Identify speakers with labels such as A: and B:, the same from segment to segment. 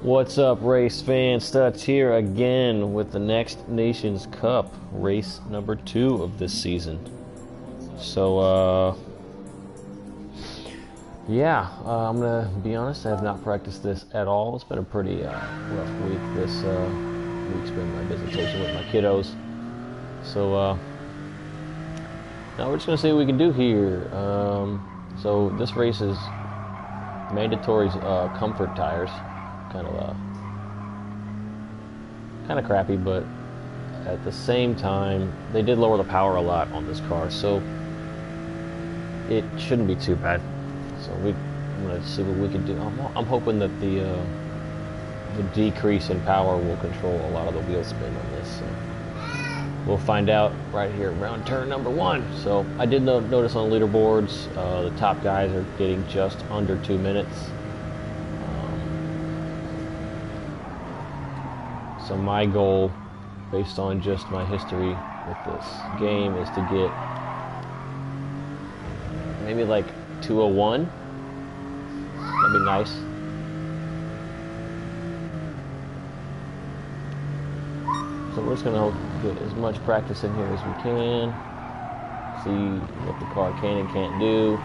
A: What's up, race fans? Stutz here again with the Next Nations Cup, race number 2 of this season. So, I'm gonna be honest, I have not practiced this at all. It's been a pretty rough week. This week's been my visitation with my kiddos. So, now we're just gonna see what we can do here. So this race is mandatory comfort tires. Kind of crappy, but at the same time they did lower the power a lot on this car, so it shouldn't be too bad. So I'm gonna see what we can do. I'm hoping that the decrease in power will control a lot of the wheel spin on this. So we'll find out right here around turn number 1. So I did notice on leaderboards the top guys are getting just under 2 minutes. So my goal, based on just my history with this game, is to get maybe like 201. That'd be nice. So we're just gonna get as much practice in here as we can. See what the car can and can't do.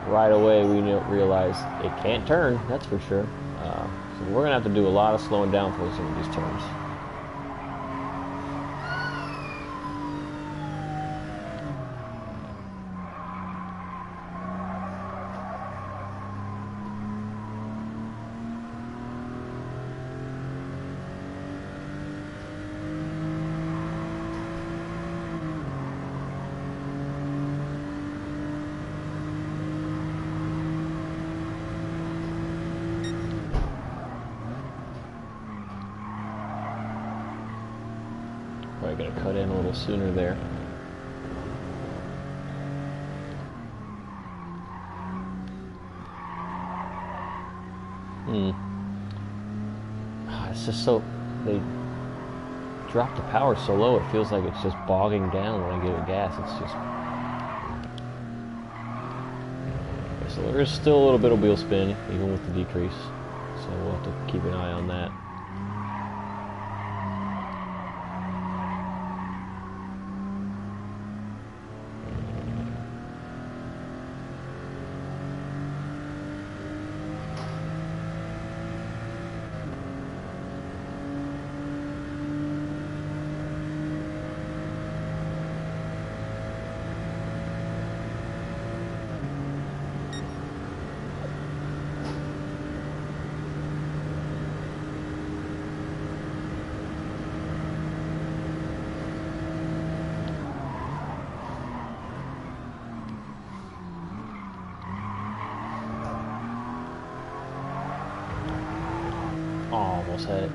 A: Right away we realize it can't turn, that's for sure. So we're going to have to do a lot of slowing down for some of these turns. Probably going to cut in a little sooner there. It's just so, they drop the power so low, it feels like it's just bogging down when I give it gas. It's just, so there is still a little bit of wheel spin even with the decrease, so we'll have to keep an eye on that. Almost had it.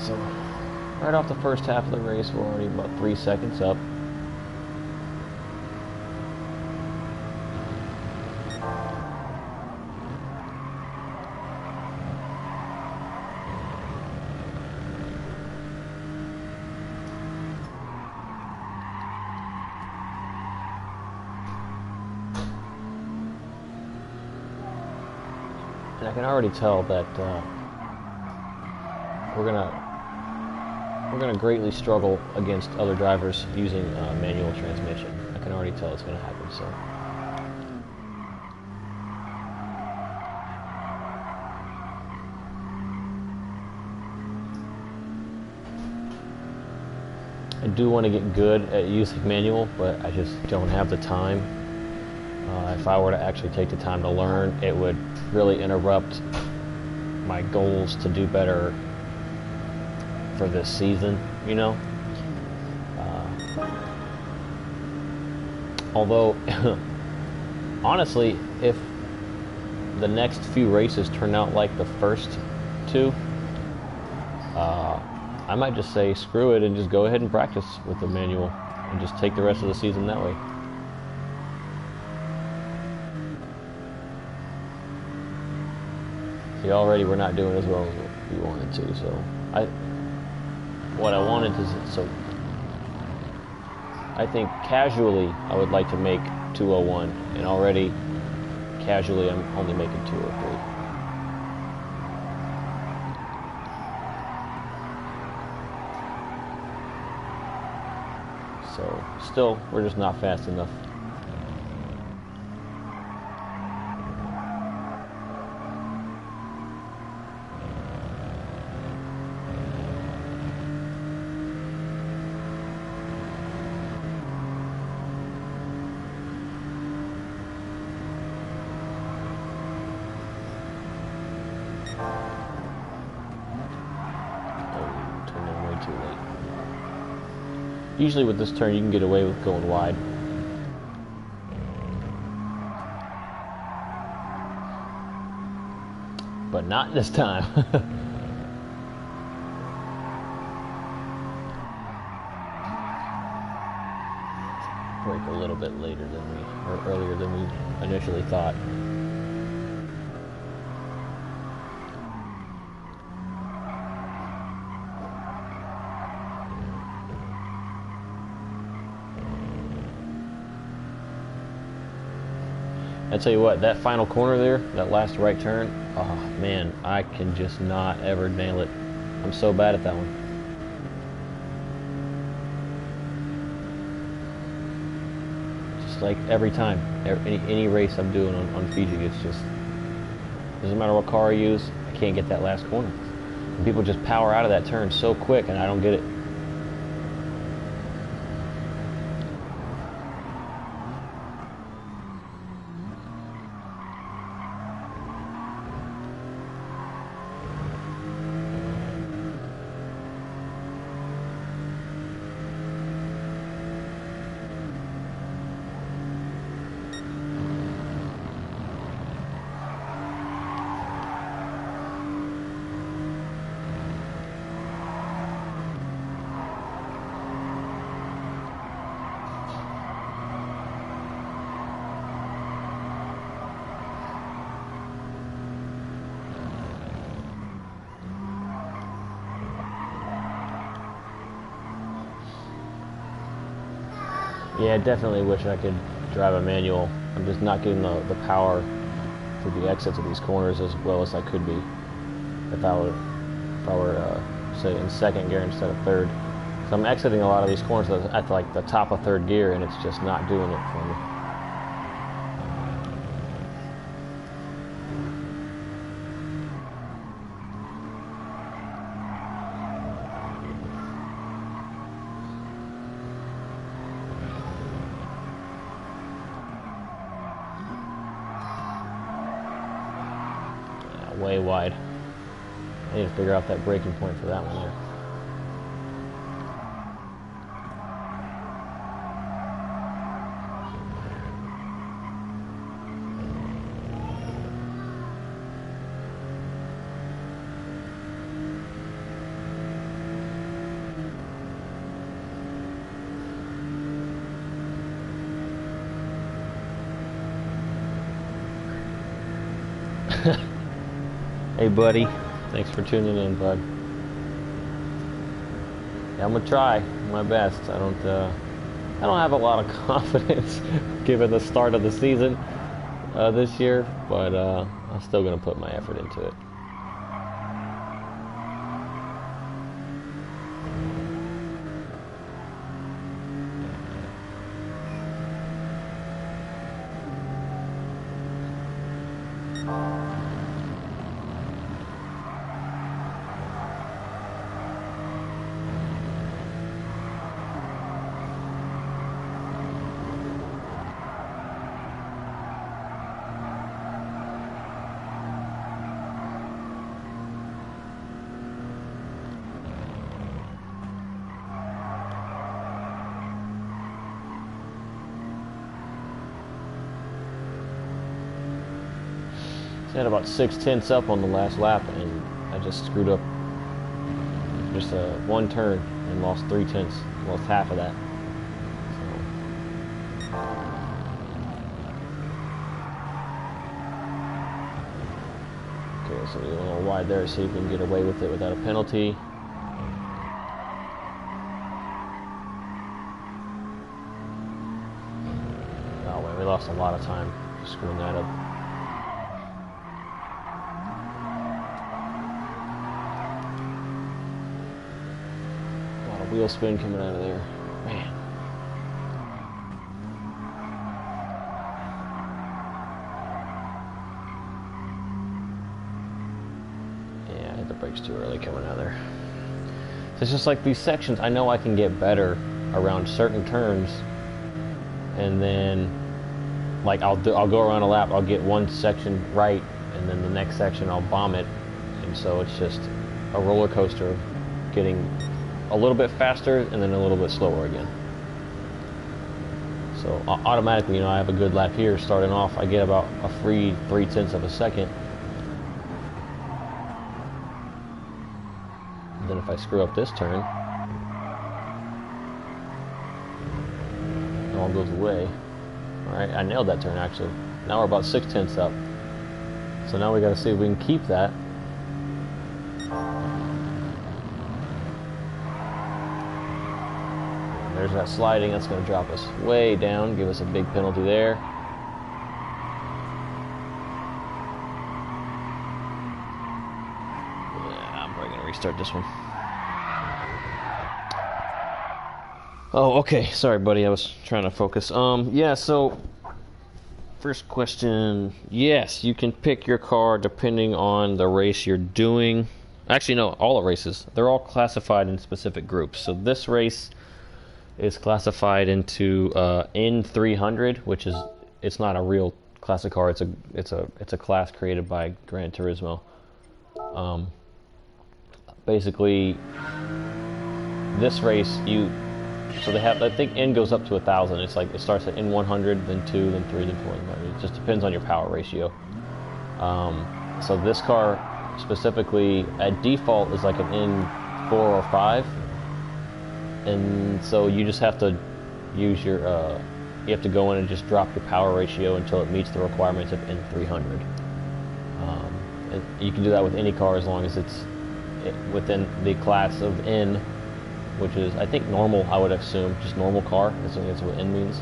A: So, right off the first half of the race, we're already about 3 seconds up. And I can already tell that we're gonna greatly struggle against other drivers using manual transmission. I can already tell it's gonna happen. So I do want to get good at using manual, but I just don't have the time. If I were to actually take the time to learn, it would really interrupt my goals to do better for this season, you know. Although, honestly, if the next few races turn out like the first two, I might just say screw it and just go ahead and practice with the manual and just take the rest of the season that way. See, already we're not doing as well as we wanted to, so what I wanted to, so I think casually I would like to make 201, and already casually I'm only making 203. So still, we're just not fast enough. Too late. Usually with this turn you can get away with going wide. But not this time. Brake a little bit later than or earlier than we initially thought. I tell you what, that final corner there, that last right turn, oh man, I can just not ever nail it. I'm so bad at that one. Just like every time, any race I'm doing on Fiji, it's just, doesn't matter what car I use, I can't get that last corner. And people just power out of that turn so quick and I don't get it. Yeah, I definitely wish I could drive a manual. I'm just not getting the power through the exits of these corners as well as I could be if I were say in second gear instead of third. So I'm exiting a lot of these corners at like the top of third gear, and it's just not doing it for me. Way wide. I need to figure out that braking point for that one there. Hey buddy, thanks for tuning in, bud. Yeah, I'm gonna try my best. I don't have a lot of confidence given the start of the season this year, but I'm still gonna put my effort into it. So I had about 6/10 up on the last lap, and I just screwed up just one turn and lost 3/10, lost half of that. So, okay, so you're a little wide there, so you can get away with it without a penalty. Oh wait, we lost a lot of time screwing that up. Wheel spin coming out of there. Man. Yeah, I hit the brakes too early coming out of there. So it's just like these sections, I know I can get better around certain turns, and then like I'll go around a lap, I'll get one section right, and then the next section I'll bomb it, and so it's just a roller coaster of getting a little bit faster and then a little bit slower again. So automatically, you know, I have a good lap here starting off. I get about a free 3/10 of a second. And then if I screw up this turn, it all goes away. All right, I nailed that turn actually. Now we're about 6/10 up. So now we got to see if we can keep that. There's that sliding, that's going to drop us way down, give us a big penalty there. Yeah, I'm probably going to restart this one. Oh, okay, sorry buddy, I was trying to focus. Yeah, so first question, yes, you can pick your car depending on the race you're doing. Actually, no, all the races, they're all classified in specific groups. So this race is classified into N300, which is, it's not a real classic car. It's a class created by Gran Turismo. Basically, this race so they have, I think N goes up to 1,000. It's like it starts at N100, then 2, then 3, then 4. It just depends on your power ratio. So this car specifically at default is like an N4 or 5. And so you just have to use your, you have to go in and just drop your power ratio until it meets the requirements of N300. And you can do that with any car as long as it's within the class of N, which is, I think, normal, I would assume, just normal car, that's what N means.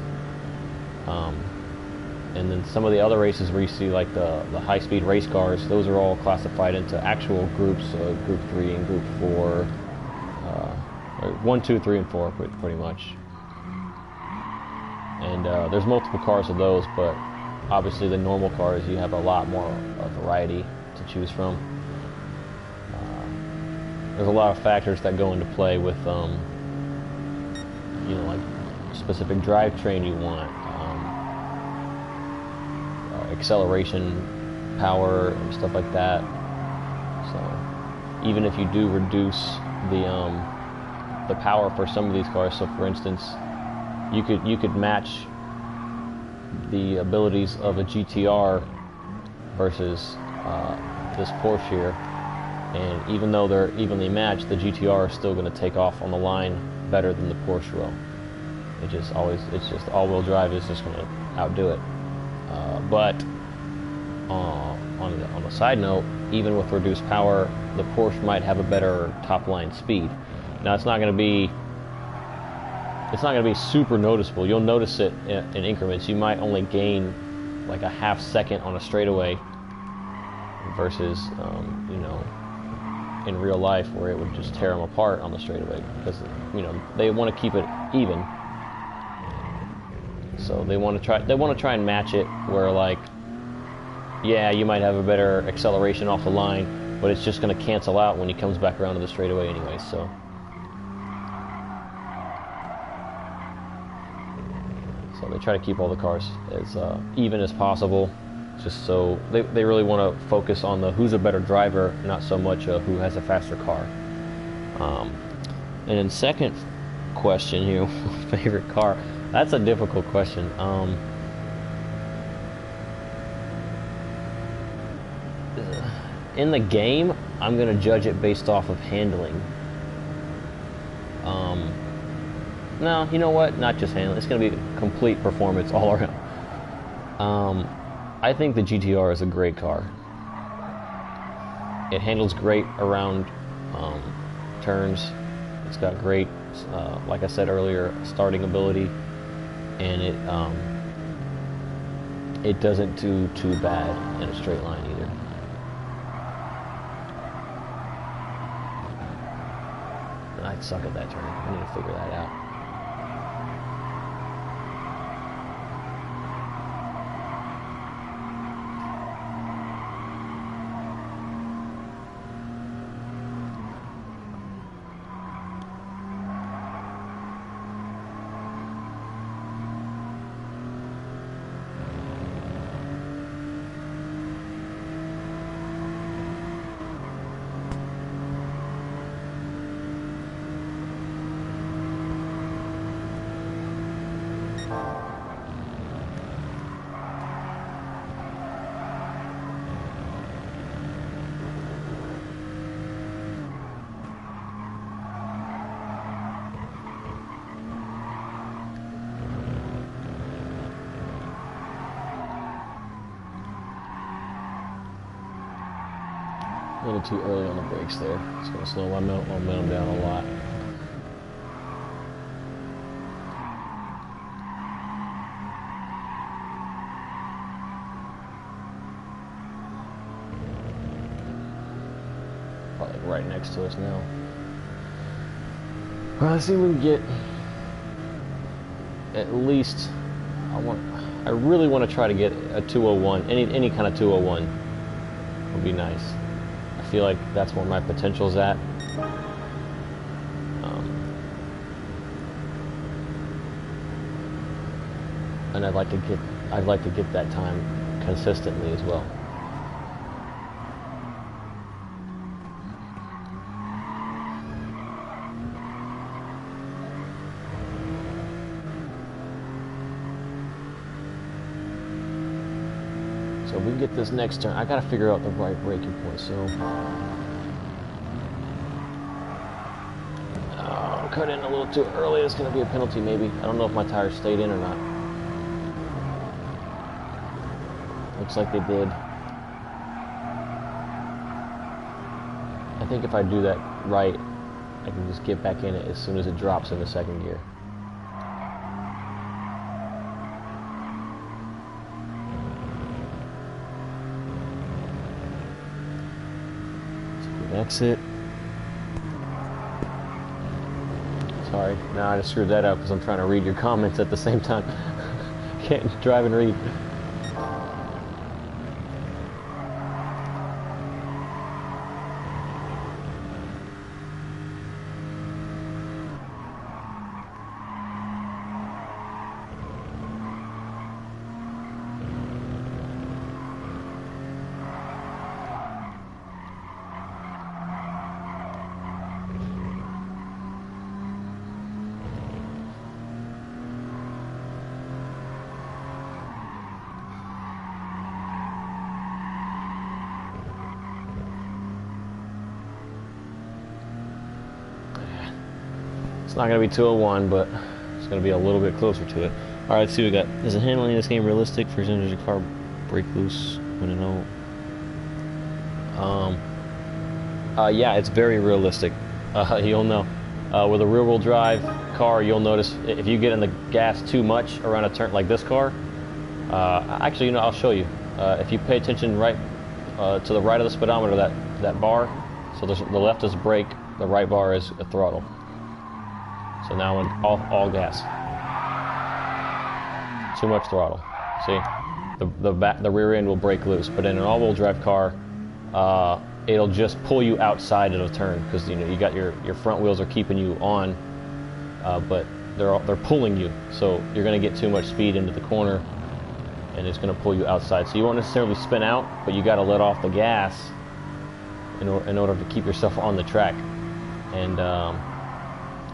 A: And then some of the other races where you see like the high-speed race cars, those are all classified into actual groups, Group 3 and Group 4. 1, 2, 3, and 4, pretty much. And there's multiple cars of those, but obviously the normal cars, you have a lot more variety to choose from. There's a lot of factors that go into play with, you know, like specific drivetrain you want, acceleration, power, and stuff like that. So even if you do reduce the power for some of these cars, so for instance, you could match the abilities of a GTR versus this Porsche here, and even though they're evenly matched, the GTR is still going to take off on the line better than the Porsche will. It's just all-wheel drive is just going to outdo it. But on the side note, even with reduced power, the Porsche might have a better top-line speed. Now it's not going to be super noticeable. You'll notice it in increments. You might only gain like a half second on a straightaway versus you know, in real life where it would just tear them apart on the straightaway, because you know they want to keep it even. So they want to try and match it where, like, yeah, you might have a better acceleration off the line, but it's just going to cancel out when he comes back around to the straightaway anyway. So they try to keep all the cars as even as possible, just so they really want to focus on the who's a better driver, not so much who has a faster car. And then second question here, favorite car. That's a difficult question. in the game, I'm going to judge it based off of handling. No, you know what? Not just handling. It's going to be complete performance all around. I think the GTR is a great car. It handles great around turns. It's got great, like I said earlier, starting ability, and it doesn't do too bad in a straight line either. And I suck at that turn. I need to figure that out. A little too early on the brakes there. It's going to slow my momentum down a lot. Probably right next to us now. Well, let's see if we can get at least. I really want to try to get a 201. Any kind of 201 would be nice. I feel like that's where my potential's at. And I'd like to get that time consistently as well. So if we get this next turn, I gotta figure out the right braking point. So cut in a little too early. It's gonna be a penalty, maybe. I don't know if my tires stayed in or not. Looks like they did. I think if I do that right, I can just get back in it as soon as it drops in the second gear. Exit. Sorry, now I just screwed that up because I'm trying to read your comments at the same time. Can't drive and read. It's not going to be 201, but it's going to be a little bit closer to it. All right, let's see what we got. Is the handling in this game realistic? For example, does your car break loose when it yeah, it's very realistic. You'll know. With a rear-wheel drive car, you'll notice if you get in the gas too much around a turn like this car. Actually, you know, I'll show you. If you pay attention right to the right of the speedometer, that bar. So the left is brake, the right bar is a throttle. So now all gas. Too much throttle. See, the rear end will break loose, but in an all-wheel drive car, it'll just pull you outside of a turn because you know you got your front wheels are keeping you on, but they're pulling you. So you're going to get too much speed into the corner, and it's going to pull you outside. So you won't necessarily spin out, but you got to let off the gas in order to keep yourself on the track. And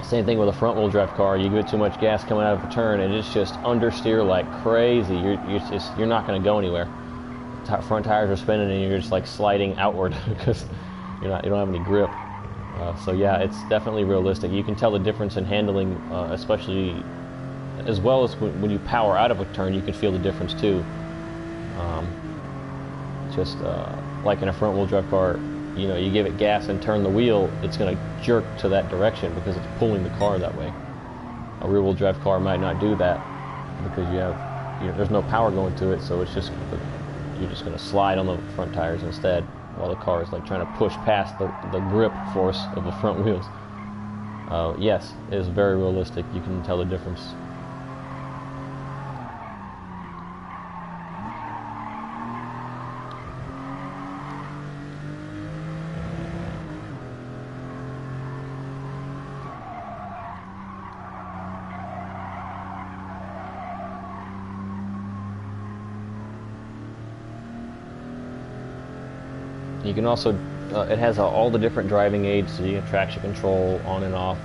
A: same thing with a front-wheel drive car. You get too much gas coming out of a turn, and it's just understeer like crazy. You're not going to go anywhere. front tires are spinning and you're just like sliding outward because you don't have any grip. So yeah, it's definitely realistic. You can tell the difference in handling, especially as well as when you power out of a turn, you can feel the difference too. Like in a front-wheel drive car, you give it gas and turn the wheel, it's going to jerk to that direction because it's pulling the car that way. A rear-wheel drive car might not do that because there's no power going to it, so you're just going to slide on the front tires instead, while the car is like trying to push past the grip force of the front wheels. Yes, it is very realistic. You can tell the difference. You can also, it has all the different driving aids, so you have traction control, on and off.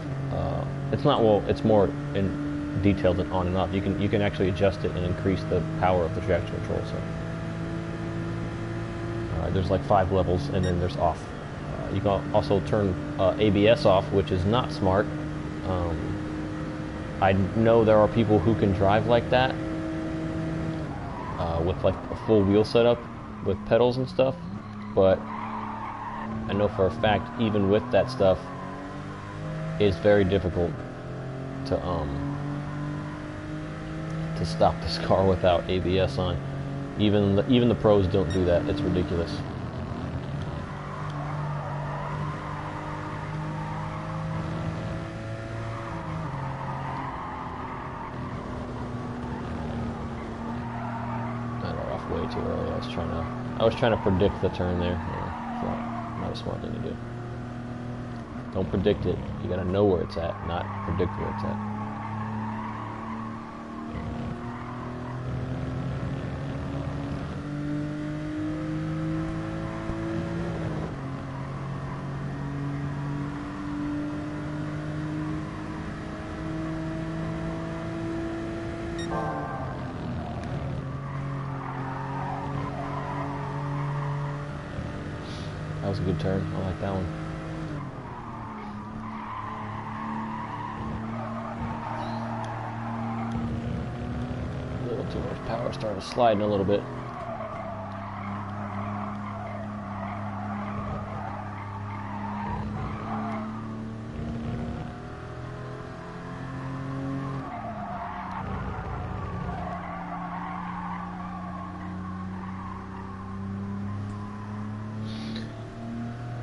A: It's more in detail than on and off. You can actually adjust it and increase the power of the traction control. So there's like 5 levels, and then there's off. You can also turn ABS off, which is not smart. I know there are people who can drive like that with like a full wheel setup with pedals and stuff. But I know for a fact, even with that stuff, it's very difficult to stop this car without ABS on. Even the pros don't do that. It's ridiculous. I got off way too early. I was trying to predict the turn there. Not a smart thing to do. Don't predict it. You gotta know where it's at, not predict where it's at. That was a good turn. I like that one. A little too much power. Started sliding a little bit.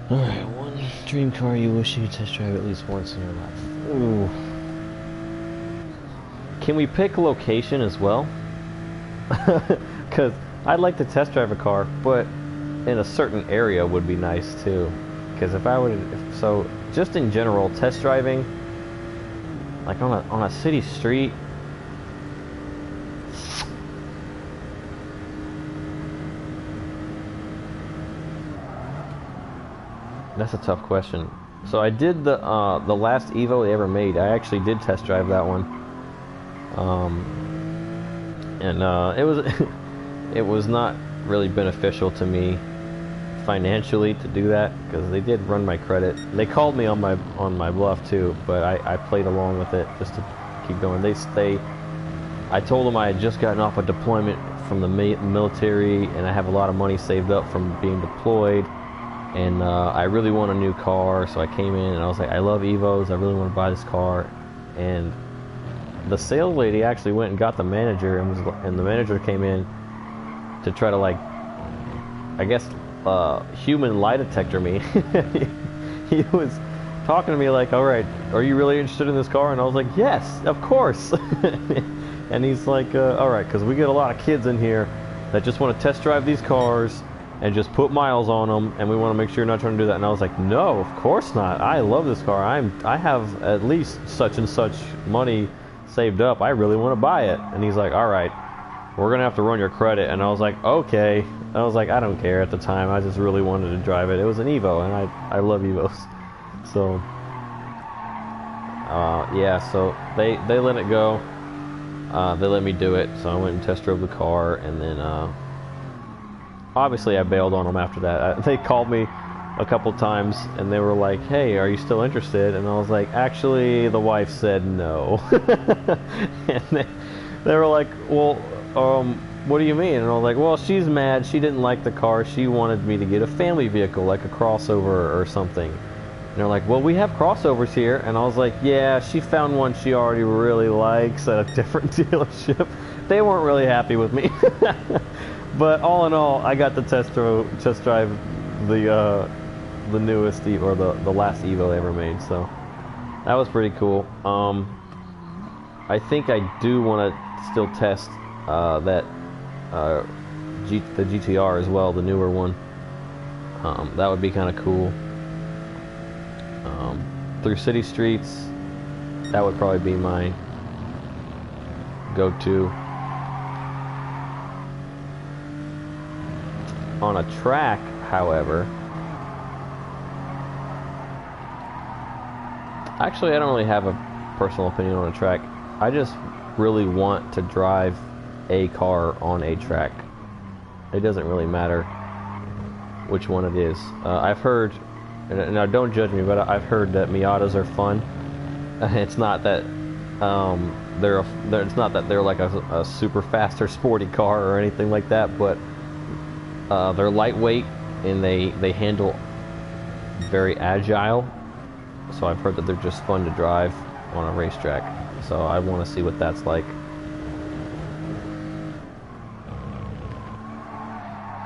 A: Alright, one dream car you wish you could test drive at least once in your life. Ooh. Can we pick location as well? Because I'd like to test drive a car, but in a certain area would be nice too. Because just in general, test driving, like on a city street, that's a tough question. So I did the last Evo they ever made. I actually did test drive that one, and it was not really beneficial to me financially to do that because they did run my credit. They called me on my bluff too, but I played along with it just to keep going. I told them I had just gotten off a deployment from the military, and I have a lot of money saved up from being deployed. And I really want a new car, so I came in and I was like, I love Evos, I really want to buy this car. And the sales lady actually went and got the manager, and the manager came in to try to, like, I guess, human lie detector me. He was talking to me like, all right, are you really interested in this car? And I was like, yes, of course. And he's like, all right, because we get a lot of kids in here that just want to test drive these cars and just put miles on them, and we want to make sure you're not trying to do that. And I was like, no, of course not. I love this car. I have at least such and such money saved up. I really want to buy it. And he's like, all right, we're gonna have to run your credit. And I was like, okay. I was like, I don't care at the time. I just really wanted to drive it. It was an Evo, and I love Evos. So yeah, so they let it go. They let me do it. So I went and test drove the car, and then obviously I bailed on them after that. They called me a couple times and they were like, "Hey, are you still interested?" And I was like, "Actually, the wife said no." And they were like, "Well, what do you mean?" And I was like, "Well, she's mad. She didn't like the car. She wanted me to get a family vehicle, like a crossover or something." And they're like, "Well, we have crossovers here." And I was like, "Yeah, she found one she already really likes at a different dealership." They weren't really happy with me. But all in all, I got to test drive the newest or the last Evo they ever made, so that was pretty cool. I think I do want to still test the GTR as well, the newer one. That would be kind of cool. Through city streets, that would probably be my go-to. On a track, however, actually I don't really have a personal opinion on a track. I just really want to drive a car on a track. It doesn't really matter which one it is. I've heard, and now don't judge me, but I've heard that Miatas are fun. It's not that it's not that they're like a super fast or sporty car or anything like that, but they're lightweight and they handle very agile. So I've heard that they're just fun to drive on a racetrack. So I want to see what that's like.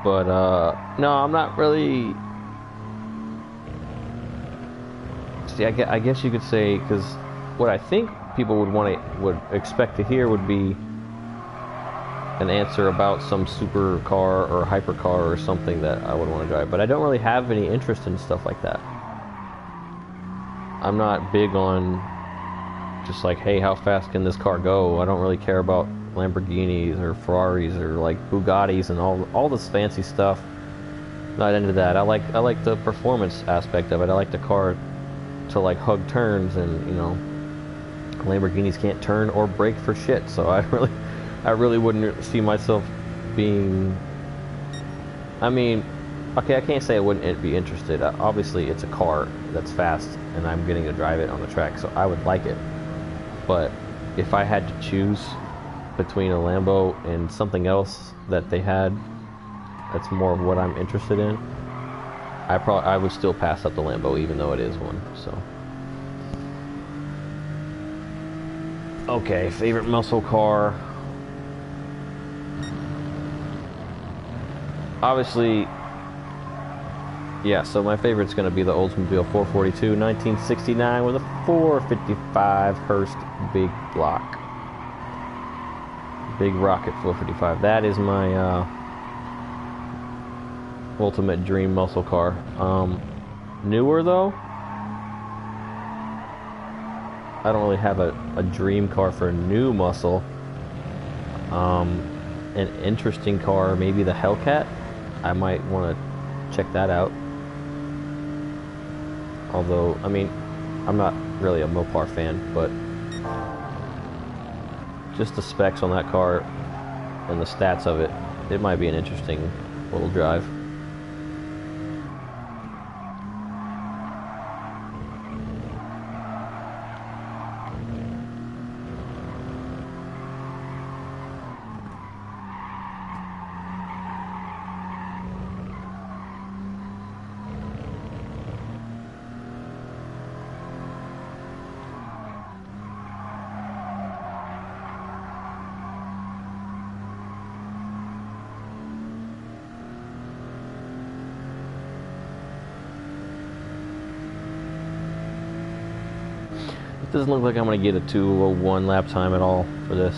A: But no, I'm not really. See, I guess you could say, because what I think people would expect to hear would be an answer about some supercar or hypercar or something that I would want to drive. But I don't really have any interest in stuff like that. I'm not big on just like, hey, how fast can this car go? I don't really care about Lamborghinis or Ferraris or like Bugattis and all this fancy stuff. Not into that. I like the performance aspect of it. I like the car to like hug turns, and you know, Lamborghinis can't turn or brake for shit. So I really wouldn't see myself being. I mean, okay, I can't say I wouldn't be interested. Obviously, it's a car that's fast, and I'm getting to drive it on the track, so I would like it. But if I had to choose between a Lambo and something else that they had that's more of what I'm interested in, I would still pass up the Lambo, even though it is one. So, okay, favorite muscle car. Obviously, yeah, so my favorite's going to be the Oldsmobile 442 1969 with a 455 Hurst big block. Big Rocket 455. That is my ultimate dream muscle car. Newer though, I don't really have a dream car for new muscle. An interesting car, maybe the Hellcat. I might want to check that out. Although, I mean, I'm not really a Mopar fan, but just the specs on that car and the stats of it, it might be an interesting little drive. It doesn't look like I'm going to get a 2:01 lap time at all for this.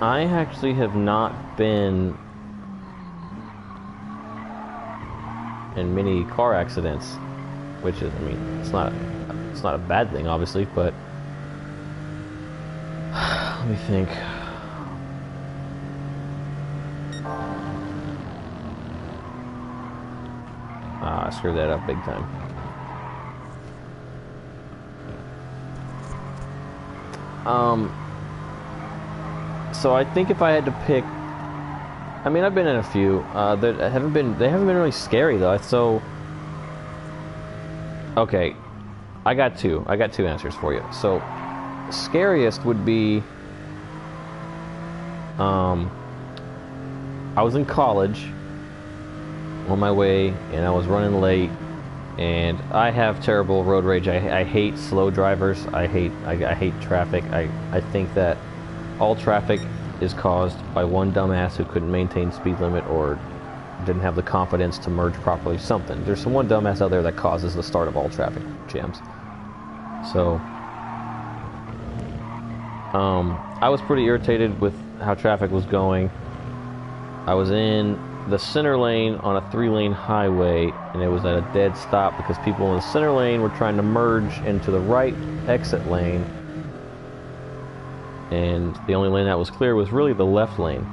A: I actually have not been in many car accidents, which is, I mean, it's not a bad thing, obviously, but let me think. screwed that up big time. So I think if I had to pick, I mean, I've been in a few. They haven't been really scary though. So, okay, I got two answers for you. So, scariest would be, I was in college on my way, and I was running late, and I have terrible road rage. I hate slow drivers. I hate traffic. I think that all traffic is caused by one dumbass who couldn't maintain speed limit or didn't have the confidence to merge properly. Something. There's one dumbass out there that causes the start of all traffic jams. So, I was pretty irritated with how traffic was going. I was in the center lane on a 3-lane highway, and it was at a dead stop because people in the center lane were trying to merge into the right exit lane, and the only lane that was clear was really the left lane.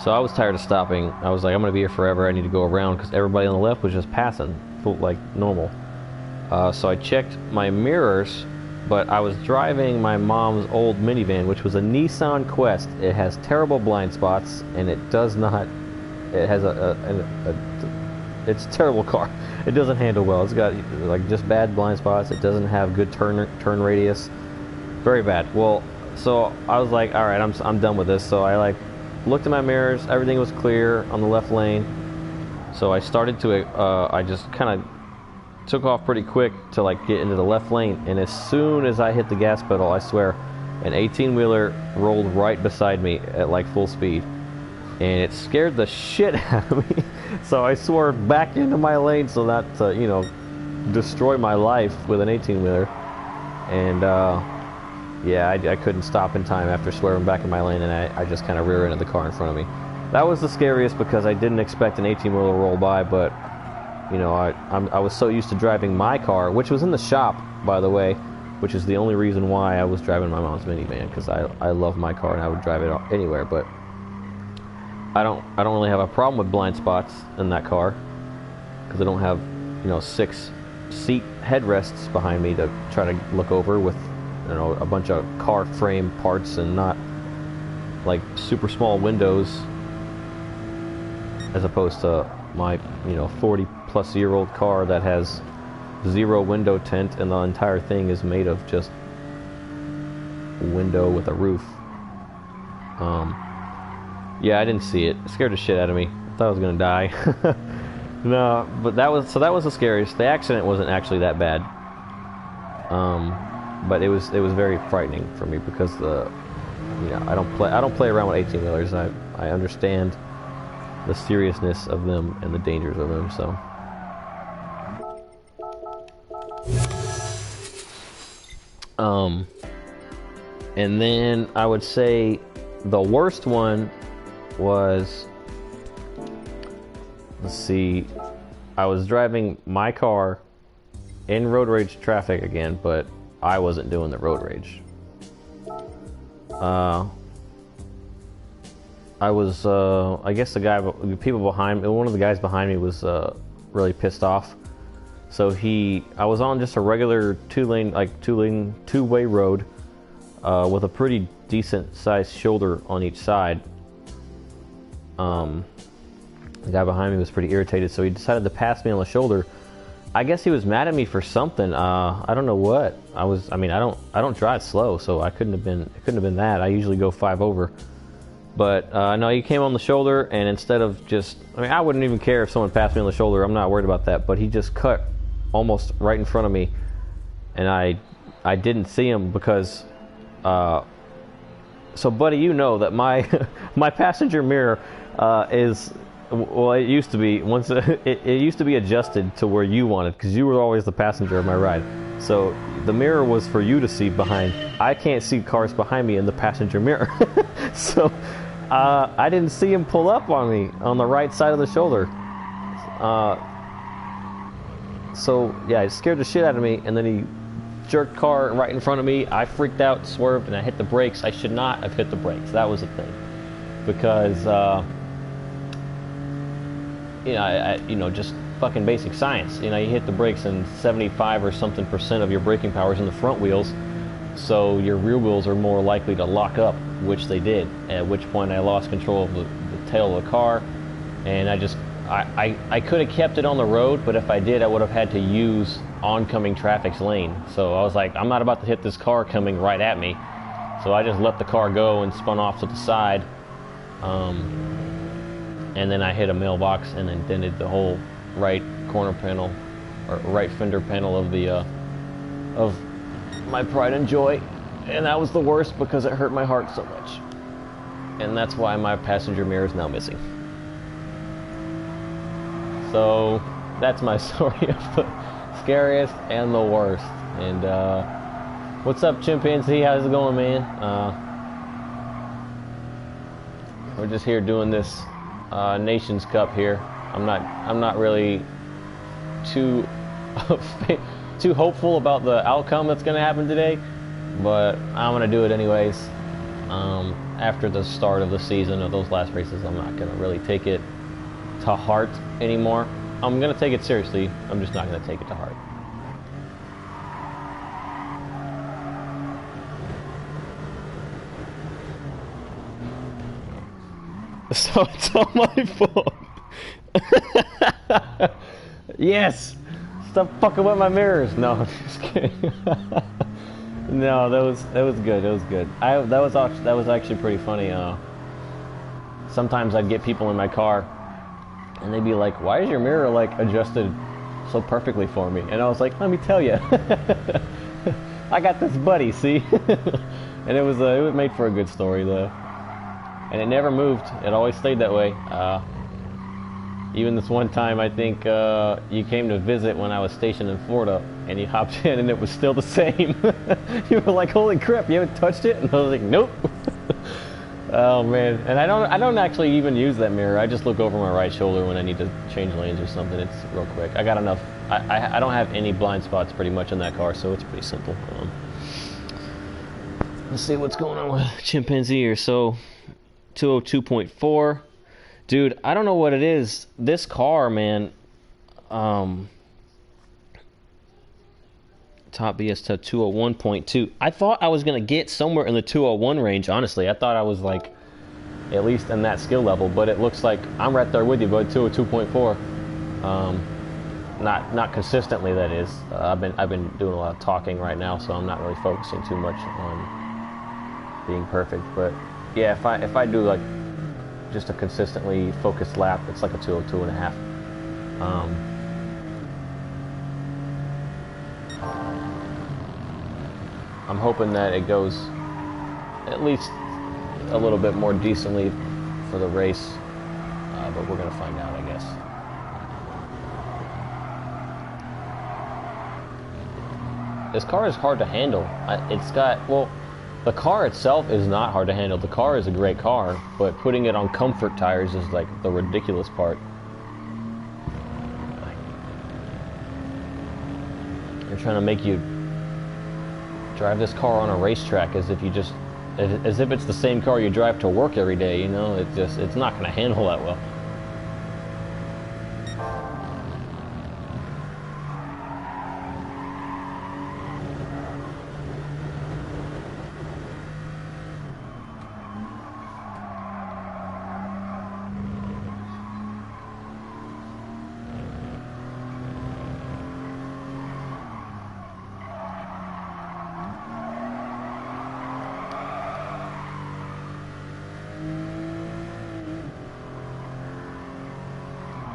A: So I was tired of stopping. I was like, I'm gonna be here forever. I need to go around because everybody on the left was just passing like normal. So I checked my mirrors, but I was driving my mom's old minivan, which was a Nissan Quest. It has terrible blind spots, and it does not. It has it's a terrible car. It doesn't handle well. It's got like just bad blind spots. It doesn't have good turn radius. Very bad. Well, so I was like, all right, I'm done with this. So I like looked at my mirrors. Everything was clear on the left lane. So I started to. I just kind of took off pretty quick to like get into the left lane, and as soon as I hit the gas pedal, I swear, an 18-wheeler rolled right beside me at like full speed, and it scared the shit out of me. So I swerved back into my lane so not to, you know, destroy my life with an 18-wheeler. And yeah, I couldn't stop in time after swerving back in my lane, and I just kind of rear-ended the car in front of me. That was the scariest because I didn't expect an 18-wheeler to roll by, but you know, I was so used to driving my car, which was in the shop, by the way, which is the only reason why I was driving my mom's minivan, because I love my car and I would drive it anywhere. But I don't really have a problem with blind spots in that car because I don't have, you know, 6 seat headrests behind me to try to look over with, you know, a bunch of car frame parts and not like super small windows, as opposed to my, you know, 40-plus-year-old car that has 0 window tint and the entire thing is made of just window with a roof. Yeah, I didn't see it. It scared the shit out of me. I thought I was gonna die. No, but that was the scariest. The accident wasn't actually that bad. But it was very frightening for me because you know, I don't play around with 18-wheelers. I understand the seriousness of them and the dangers of them, so. And then I would say the worst one was, let's see, I was driving my car in road rage traffic again, but I wasn't doing the road rage. I was, I guess the one of the guys behind me was really pissed off. So I was on just a regular two-way road with a pretty decent sized shoulder on each side. The guy behind me was pretty irritated, so he decided to pass me on the shoulder. I guess he was mad at me for something. I don't know what. I don't drive slow, so it couldn't have been that. I usually go 5 over. But no, he came on the shoulder, and instead of just, I wouldn't even care if someone passed me on the shoulder. I'm not worried about that. But he just cut almost right in front of me, and I didn't see him because. So, buddy, you know that my my passenger mirror is, well, it used to be it used to be adjusted to where you wanted, because you were always the passenger of my ride. So the mirror was for you to see behind. I can't see cars behind me in the passenger mirror. So I didn't see him pull up on me on the right side of the shoulder. So yeah, it scared the shit out of me, and then he jerked car right in front of me. I freaked out, swerved, and I hit the brakes. I should not have hit the brakes. That was the thing, because you know, just fucking basic science. You know, you hit the brakes and 75 or something % of your braking power is in the front wheels, so your rear wheels are more likely to lock up, which they did. At which point I lost control of the tail of the car, and I could have kept it on the road, but if I did, I would have had to use oncoming traffic's lane. So I was like, I'm not about to hit this car coming right at me. So I just let the car go and spun off to the side. And then I hit a mailbox and then dented the whole right corner panel, or right fender panel of the of my pride and joy. And that was the worst because it hurt my heart so much. And that's why my passenger mirror is now missing. So that's my story of the scariest and the worst. And what's up, chimpanzee? How's it going, man? We're just here doing this Nations Cup here. I'm not really too too hopeful about the outcome that's going to happen today, but I'm going to do it anyways. After the start of the season of those last races, I'm not going to really take it to heart anymore. I'm going to take it seriously. I'm just not going to take it to heart. So it's all my fault. Yes! Stop fucking with my mirrors. No, I'm just kidding. No, that was good. It was good. That was actually pretty funny. Sometimes I'd get people in my car, and they'd be like, "Why is your mirror like adjusted so perfectly for me?" And I was like, "Let me tell you, I got this buddy. See." And it was made for a good story though, and it never moved. It always stayed that way. Even this one time, I think you came to visit when I was stationed in Florida, and you hopped in, and it was still the same. You were like, "Holy crap, you haven't touched it?" And I was like, "Nope." Oh man, and I don't actually even use that mirror. I just look over my right shoulder when I need to change lanes or something. It's real quick. I got enough. I don't have any blind spots pretty much in that car, so it's pretty simple. Let's see what's going on with chimpanzee here. So 202.4. Dude, I don't know what it is. This car, man, top BS to 201.2. I thought I was going to get somewhere in the 201 range, honestly. I thought I was, like, at least in that skill level, but it looks like I'm right there with you, bud, 202.4. Not consistently, that is. I've been doing a lot of talking right now, so I'm not really focusing too much on being perfect. But, yeah, if I do, like, just a consistently focused lap, it's like a 202.5. I'm hoping that it goes at least a little bit more decently for the race, but we're gonna find out, I guess. This car is hard to handle. It's got, well, the car itself is not hard to handle. The car is a great car, but putting it on comfort tires is like the ridiculous part. They're trying to make you drive this car on a racetrack as if it's the same car you drive to work every day, you know? It's not going to handle that well.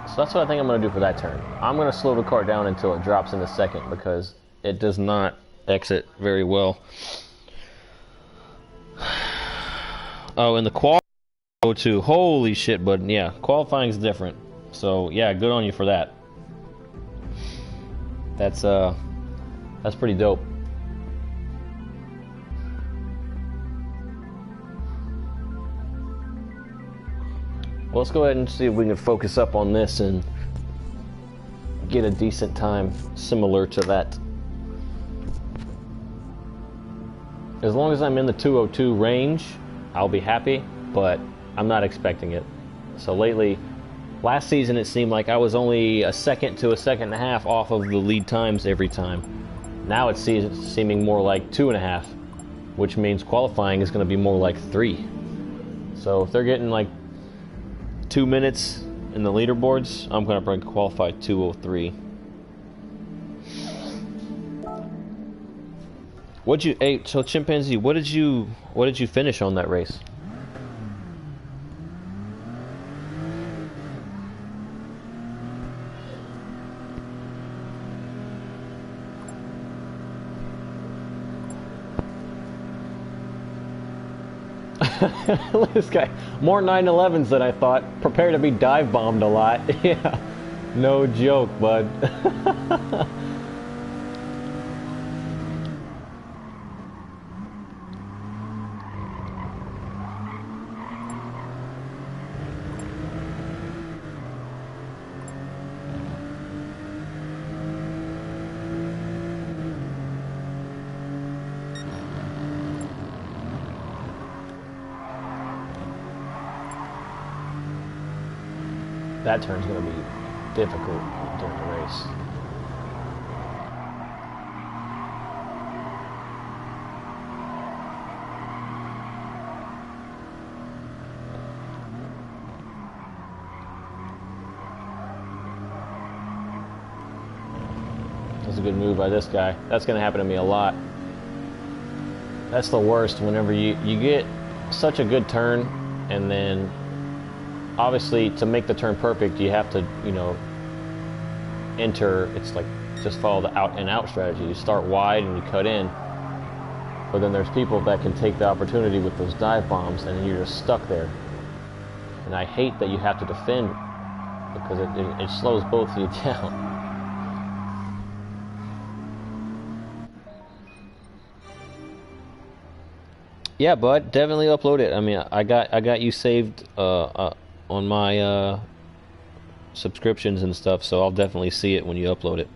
A: So that's what I think I'm going to do for that turn. I'm going to slow the car down until it drops into second because it does not exit very well. Oh, and the qualifying go to, holy shit, bud. Yeah, qualifying is different. So yeah, good on you for that. That's pretty dope. Well, let's go ahead and see if we can focus up on this and get a decent time similar to that. As long as I'm in the 202 range, I'll be happy, but I'm not expecting it. So lately, Last season it seemed like I was only a second to a second and a half off of the lead times every time. Now it's seeming more like 2.5, which means qualifying is going to be more like 3. So if they're getting like 2 minutes in the leaderboards, I'm going to bring qualify 2:03. So Chimpanzee, what did you finish on that race? Look at this guy. More 911s than I thought. Prepare to be dive bombed a lot. Yeah. No joke, bud. That turn's going to be difficult during the race. That's a good move by this guy. That's going to happen to me a lot. That's the worst whenever you get such a good turn, and then obviously, to make the turn perfect, you have to, enter. It's like just follow the out and out strategy. You start wide and you cut in, but then there's people that can take the opportunity with those dive bombs, and you're just stuck there. And I hate that you have to defend because it slows both of you down. Yeah, bud, definitely upload it. I mean, I got you saved on my subscriptions and stuff, so I'll definitely see it when you upload it.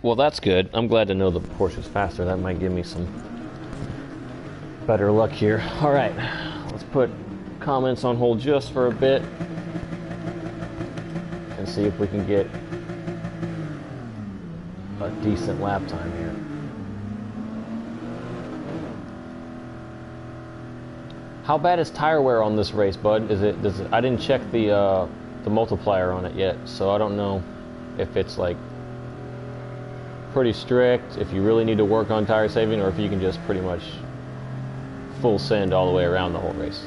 A: Well, that's good. I'm glad to know the Porsche's faster. That might give me some better luck here. All right, let's put comments on hold just for a bit and see if we can get a decent lap time here. How bad is tire wear on this race, bud? I didn't check the multiplier on it yet, so I don't know if it's like pretty strict, if you really need to work on tire saving, or if you can just pretty much full send all the way around the whole race.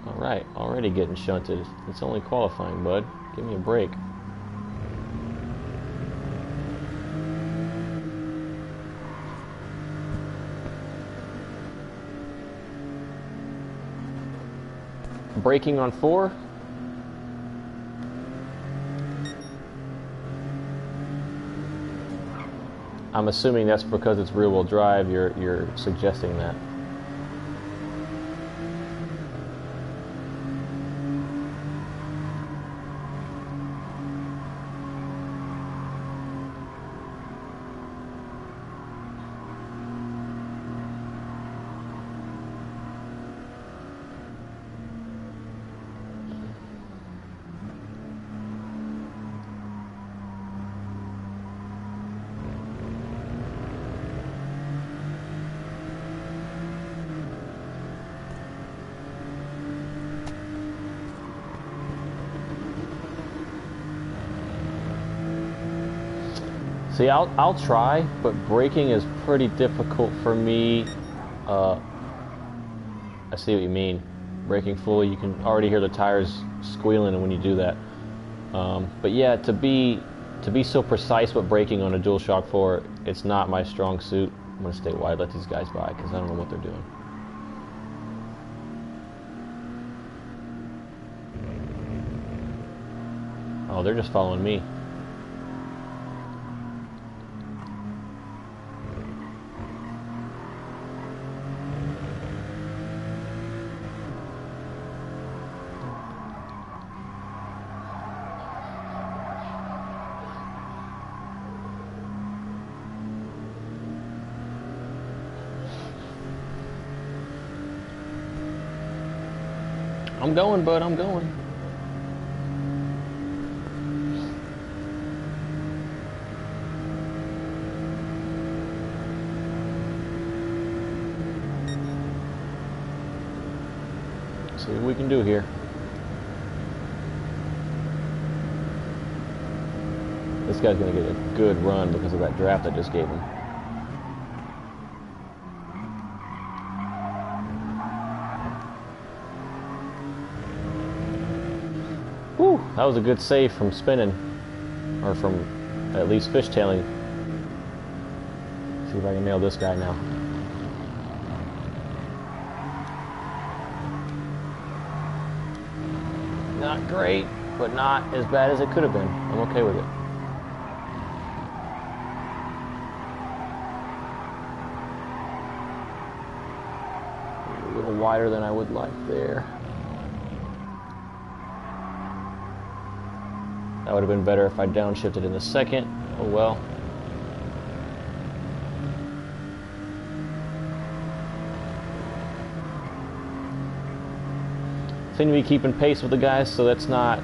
A: All right, already getting shunted. It's only qualifying, bud. Give me a break. Braking on 4. I'm assuming that's because it's rear-wheel drive. You're suggesting that. See, I'll try, but braking is pretty difficult for me. I see what you mean. Braking fully, you can already hear the tires squealing when you do that. But yeah, to be so precise with braking on a DualShock 4, it's not my strong suit. I'm gonna stay wide, let these guys by, because I don't know what they're doing. Oh, they're just following me. I'm going, bud. I'm going. See what we can do here. This guy's going to get a good run because of that draft I just gave him. Whew, that was a good save from spinning, or from at least fishtailing. See if I can nail this guy now. Not great, but not as bad as it could have been. I'm okay with it. A little wider than I would like there. That would have been better if I downshifted in the second. Oh well. Seem to be keeping pace with the guys, so that's not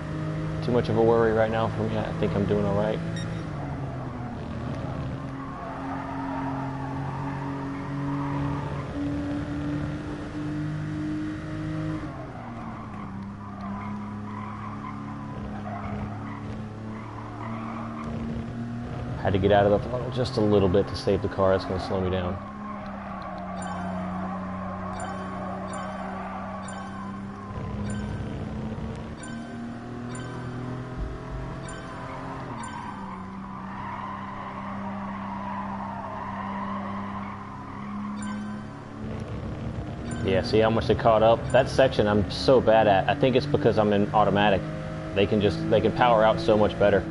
A: too much of a worry right now for me. I think I'm doing all right. Had to get out of the throttle just a little bit to save the car. That's going to slow me down. Yeah, see how much they caught up? That section I'm so bad at. I think it's because I'm in automatic. They can power out so much better.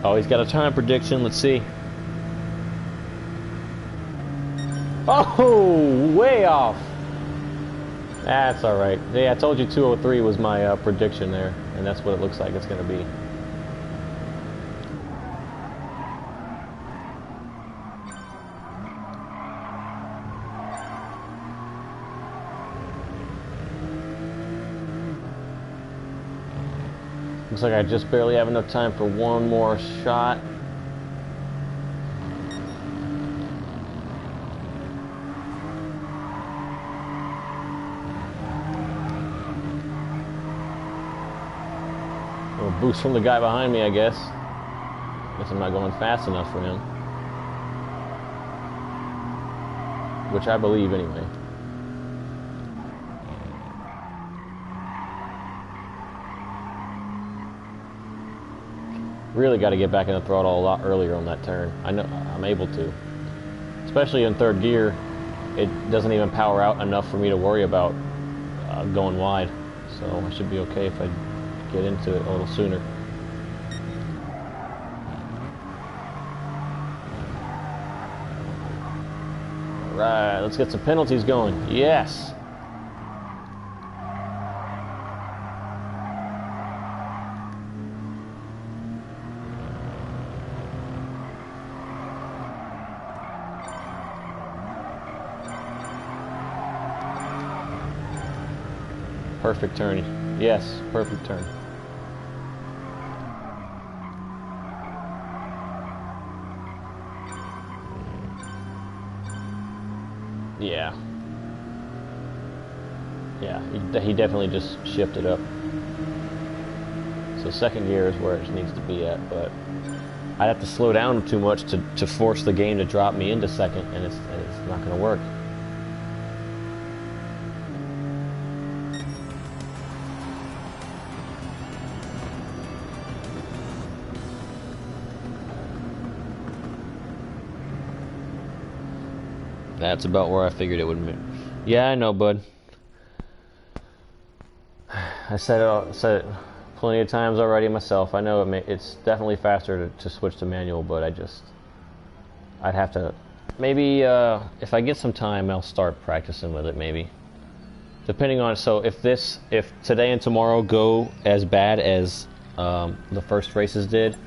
A: Oh, he's got a time prediction. Let's see. Oh, way off. That's all right. Yeah, I told you 203 was my prediction there, and that's what it looks like it's going to be. Looks like I just barely have enough time for one more shot. A little boost from the guy behind me, I guess. Guess I'm not going fast enough for him. Which I believe anyway. Really got to get back in the throttle a lot earlier on that turn. I know I'm able to. Especially in third gear, it doesn't even power out enough for me to worry about going wide. So I should be okay if I get into it a little sooner. All right, let's get some penalties going. Yes. Perfect turn. Yes, perfect turn. Yeah. Yeah, he definitely just shifted up. So second gear is where it needs to be at, but I'd have to slow down too much to force the game to drop me into second, and it's not going to work. That's about where I figured it would be. Yeah, I know, bud. I said it plenty of times already myself. I know it's definitely faster to switch to manual, but I'd have to, maybe if I get some time, I'll start practicing with it, maybe. Depending on, so if today and tomorrow go as bad as the first races did,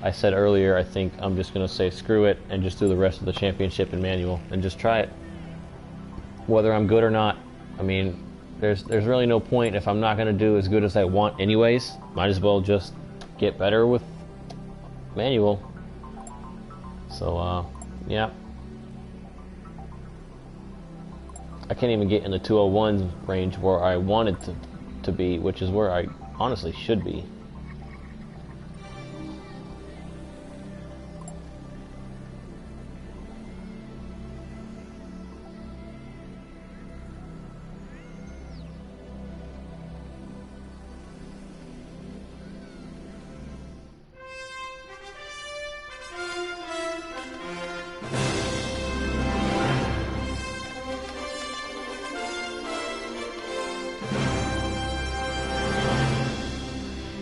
A: I said earlier, I think I'm just going to say screw it and just do the rest of the championship in manual and just try it. Whether I'm good or not, I mean, there's really no point if I'm not going to do as good as I want anyways. Might as well just get better with manual. So, yeah. I can't even get in the 201 range where I wanted to be, which is where I honestly should be.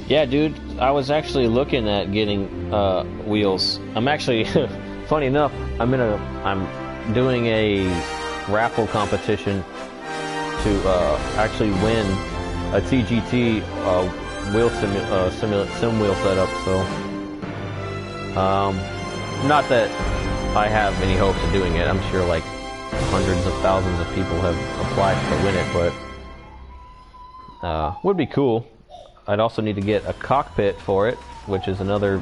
A: Yeah, dude, I was actually looking at getting wheels. I'm actually, funny enough, I'm doing a raffle competition to actually win a TGT wheel sim wheel setup. So, not that I have any hopes of doing it. I'm sure like hundreds of thousands of people have applied to win it, but would be cool. I'd also need to get a cockpit for it, which is another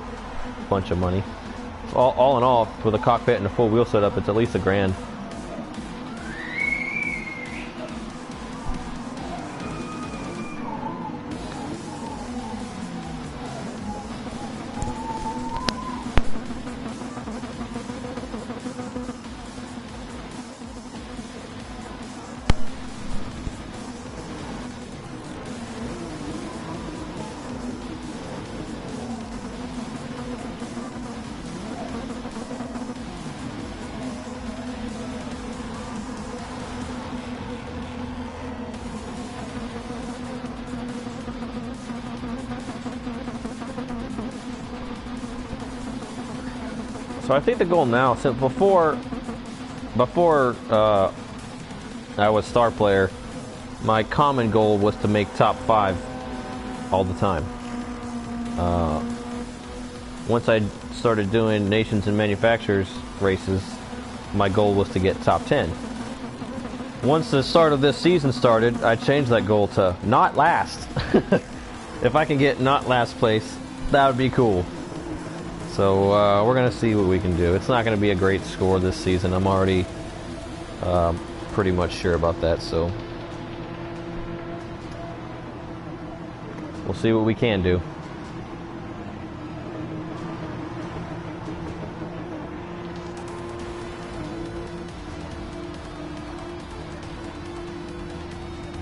A: bunch of money. All in all, with a cockpit and a full wheel setup, it's at least $1,000. So I think the goal now, since before I was star player, my common goal was to make top 5 all the time. Once I started doing Nations and Manufacturers races, my goal was to get top 10. Once the start of this season started, I changed that goal to not last. If I can get not last place, that would be cool. So we're going to see what we can do. It's not going to be a great score this season. I'm already pretty much sure about that. So we'll see what we can do.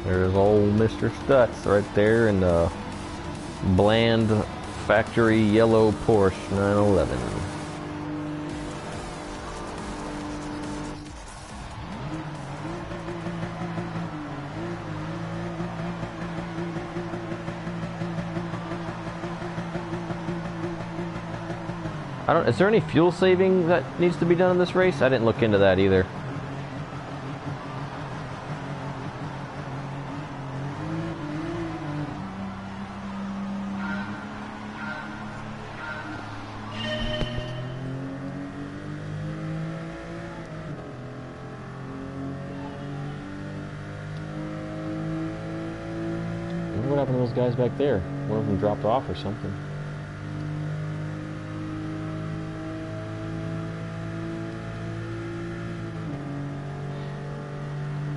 A: There's old Mr. Stutz right there in the bland factory yellow Porsche 911. Is there any fuel saving that needs to be done in this race? I didn't look into that either. What happened to those guys back there? One of them dropped off or something.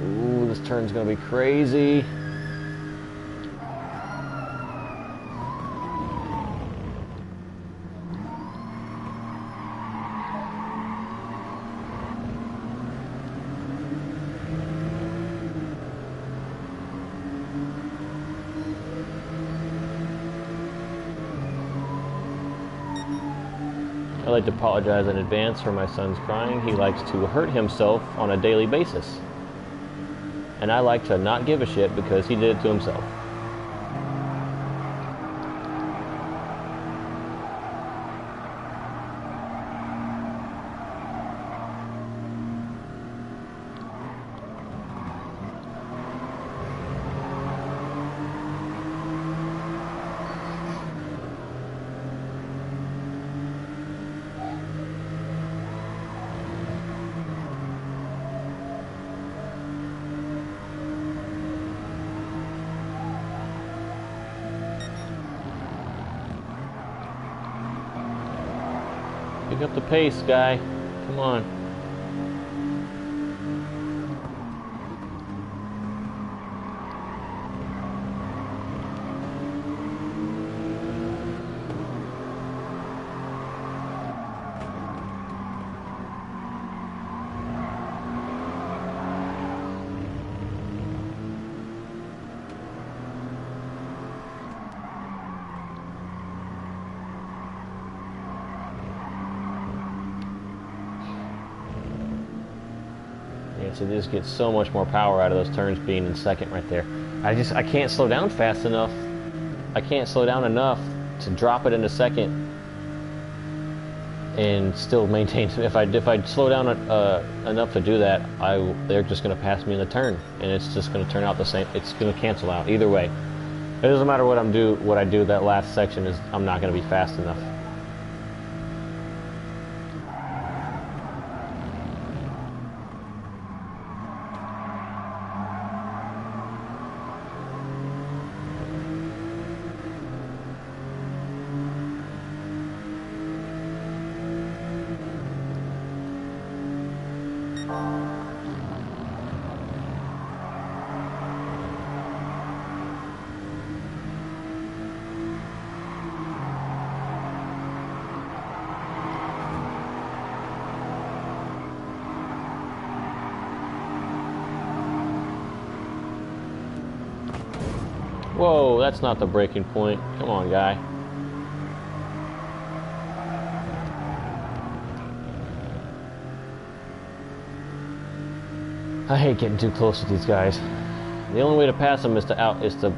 A: Ooh, this turn's gonna be crazy. I'd like to apologize in advance for my son's crying. He likes to hurt himself on a daily basis. And I like to not give a shit because he did it to himself. Pick up the pace, guy. Come on. So they just get so much more power out of those turns being in second right there. I can't slow down fast enough. I can't slow down enough to drop it into second and still maintain. If I slow down enough to do that, they're just going to pass me in the turn, and it's just going to turn out the same. It's going to cancel out either way. It doesn't matter what I do. That last section is I'm not going to be fast enough. Whoa, that's not the breaking point. Come on, guy. I hate getting too close to these guys. The only way to pass them is to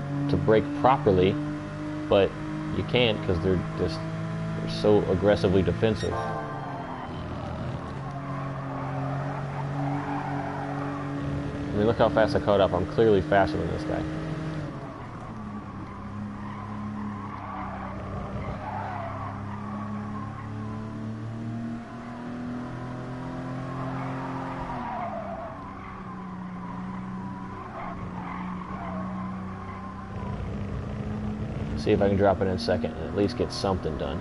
A: brake properly, but you can't because they're so aggressively defensive. I mean, look how fast I caught up. I'm clearly faster than this guy. See if I can drop it in second and at least get something done.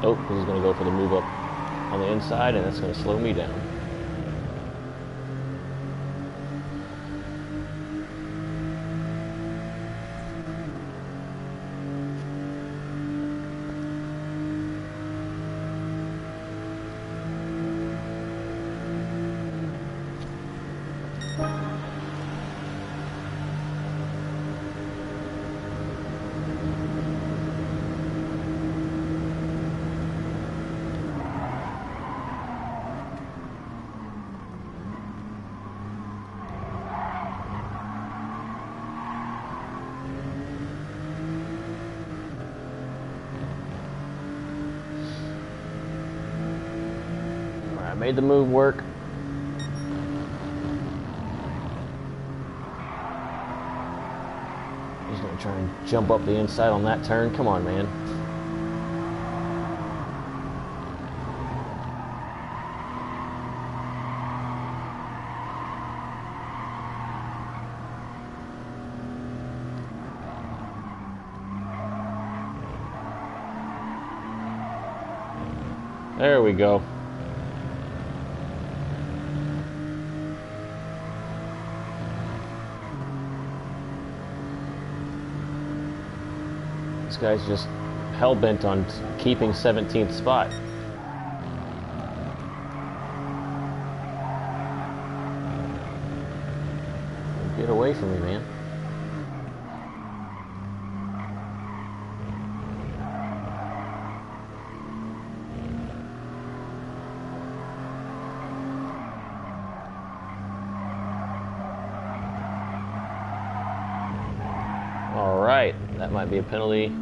A: Oh, he's going to go for the move up on the inside, and that's going to slow me down. Made the move work. He's going to try and jump up the inside on that turn. Come on, man. There we go. This guy's just hell-bent on keeping 17th spot. Get away from me, man. All right, that might be a penalty.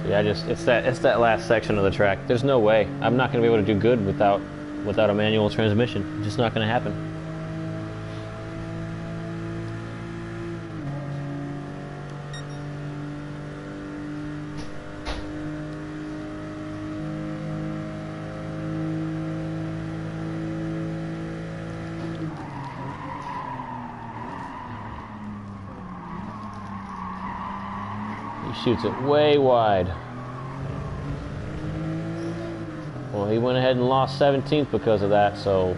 A: Yeah, it's that last section of the track. There's no way. I'm not going to be able to do good without a manual transmission. It's just not going to happen. shoots it way wide. Well, he went ahead and lost 17th because of that, so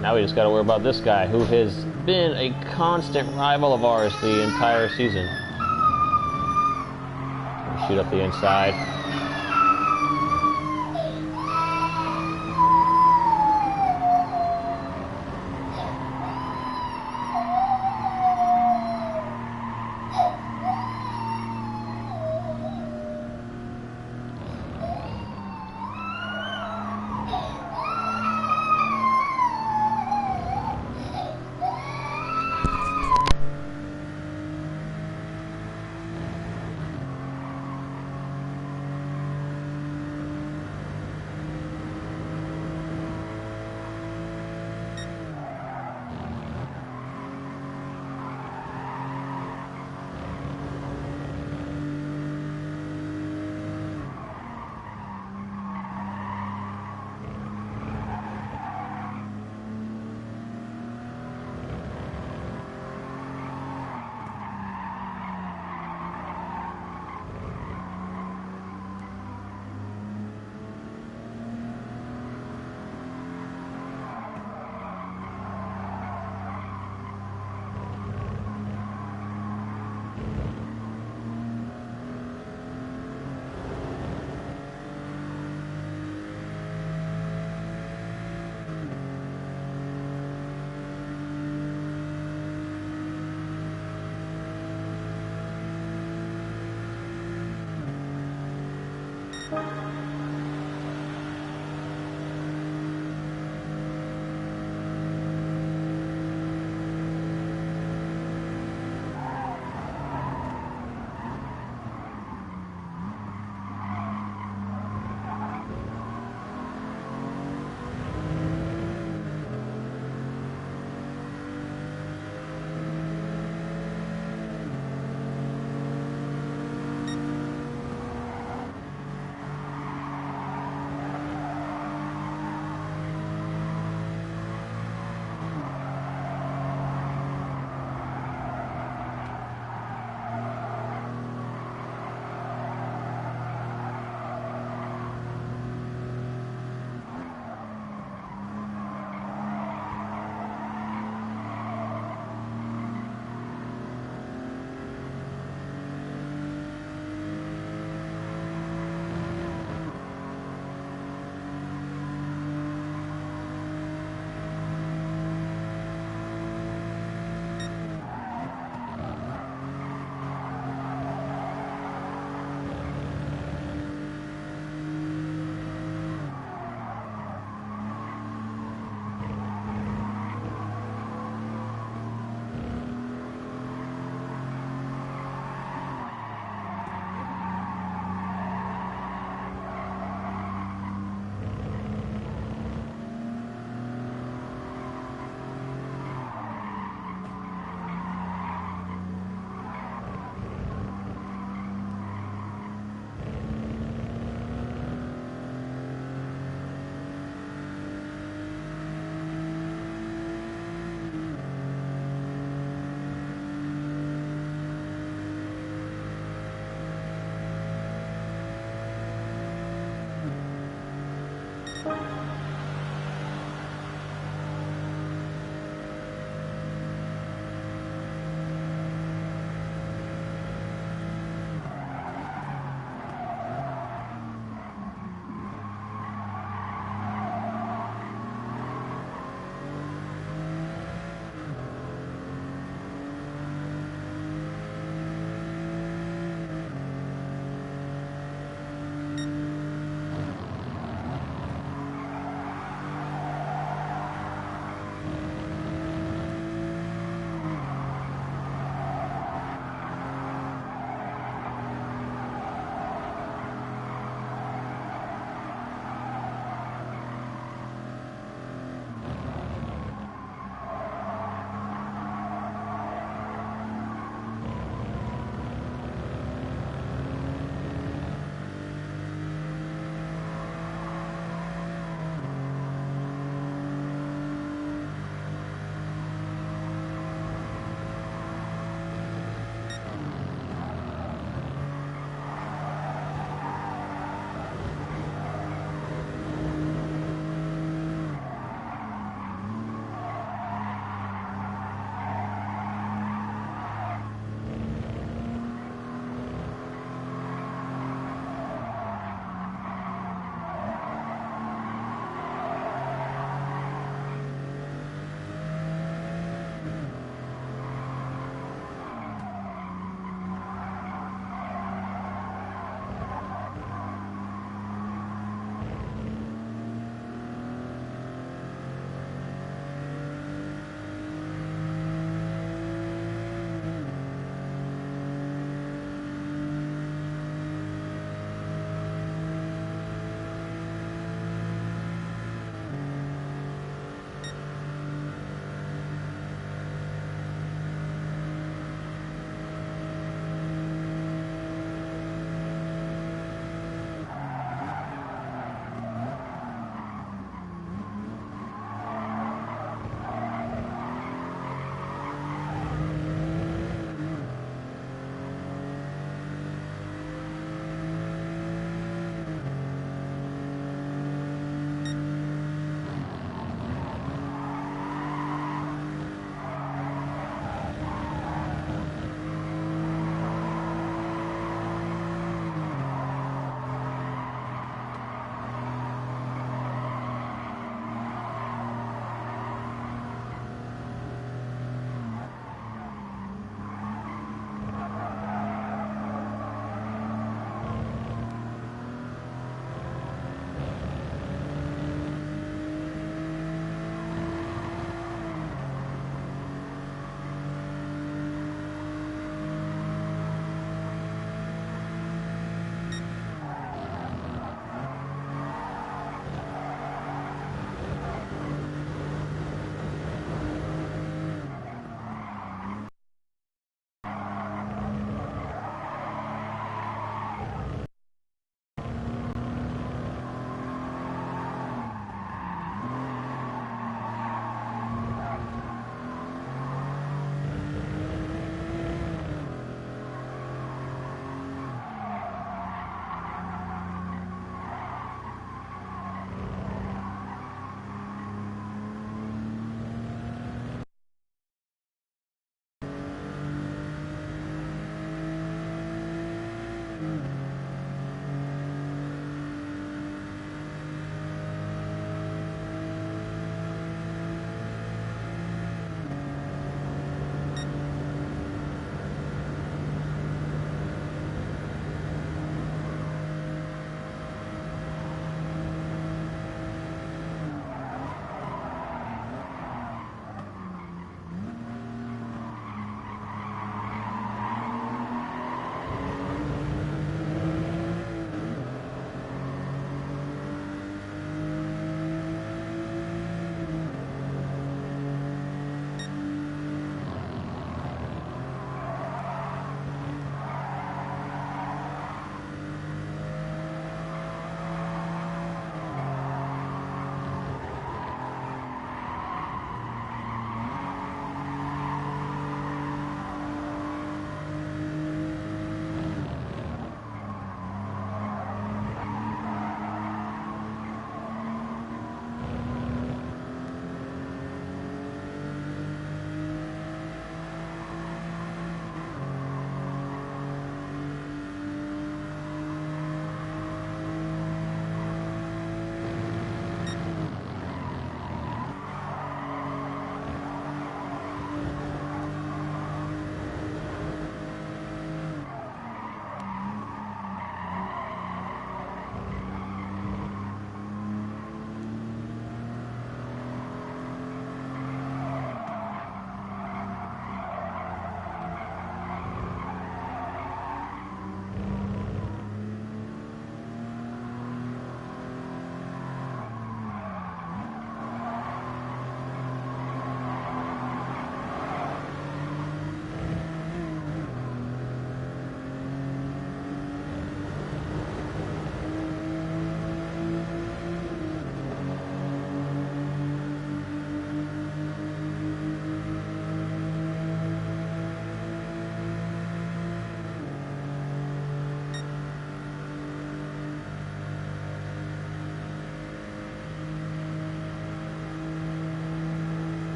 A: now we just got to worry about this guy, who has been a constant rival of ours the entire season. Shoot up the inside.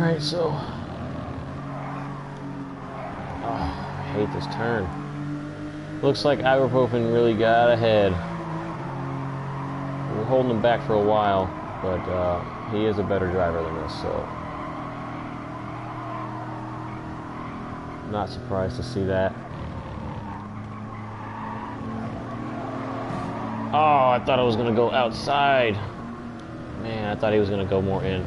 A: Alright, so... Oh, I hate this turn. Looks like Ibuprofen really got ahead. We were holding him back for a while, but he is a better driver than us, so... Not surprised to see that. Oh, I thought I was going to go outside. Man, I thought he was going to go more in.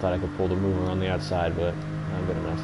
A: Thought I could pull the mover on the outside, but not good enough.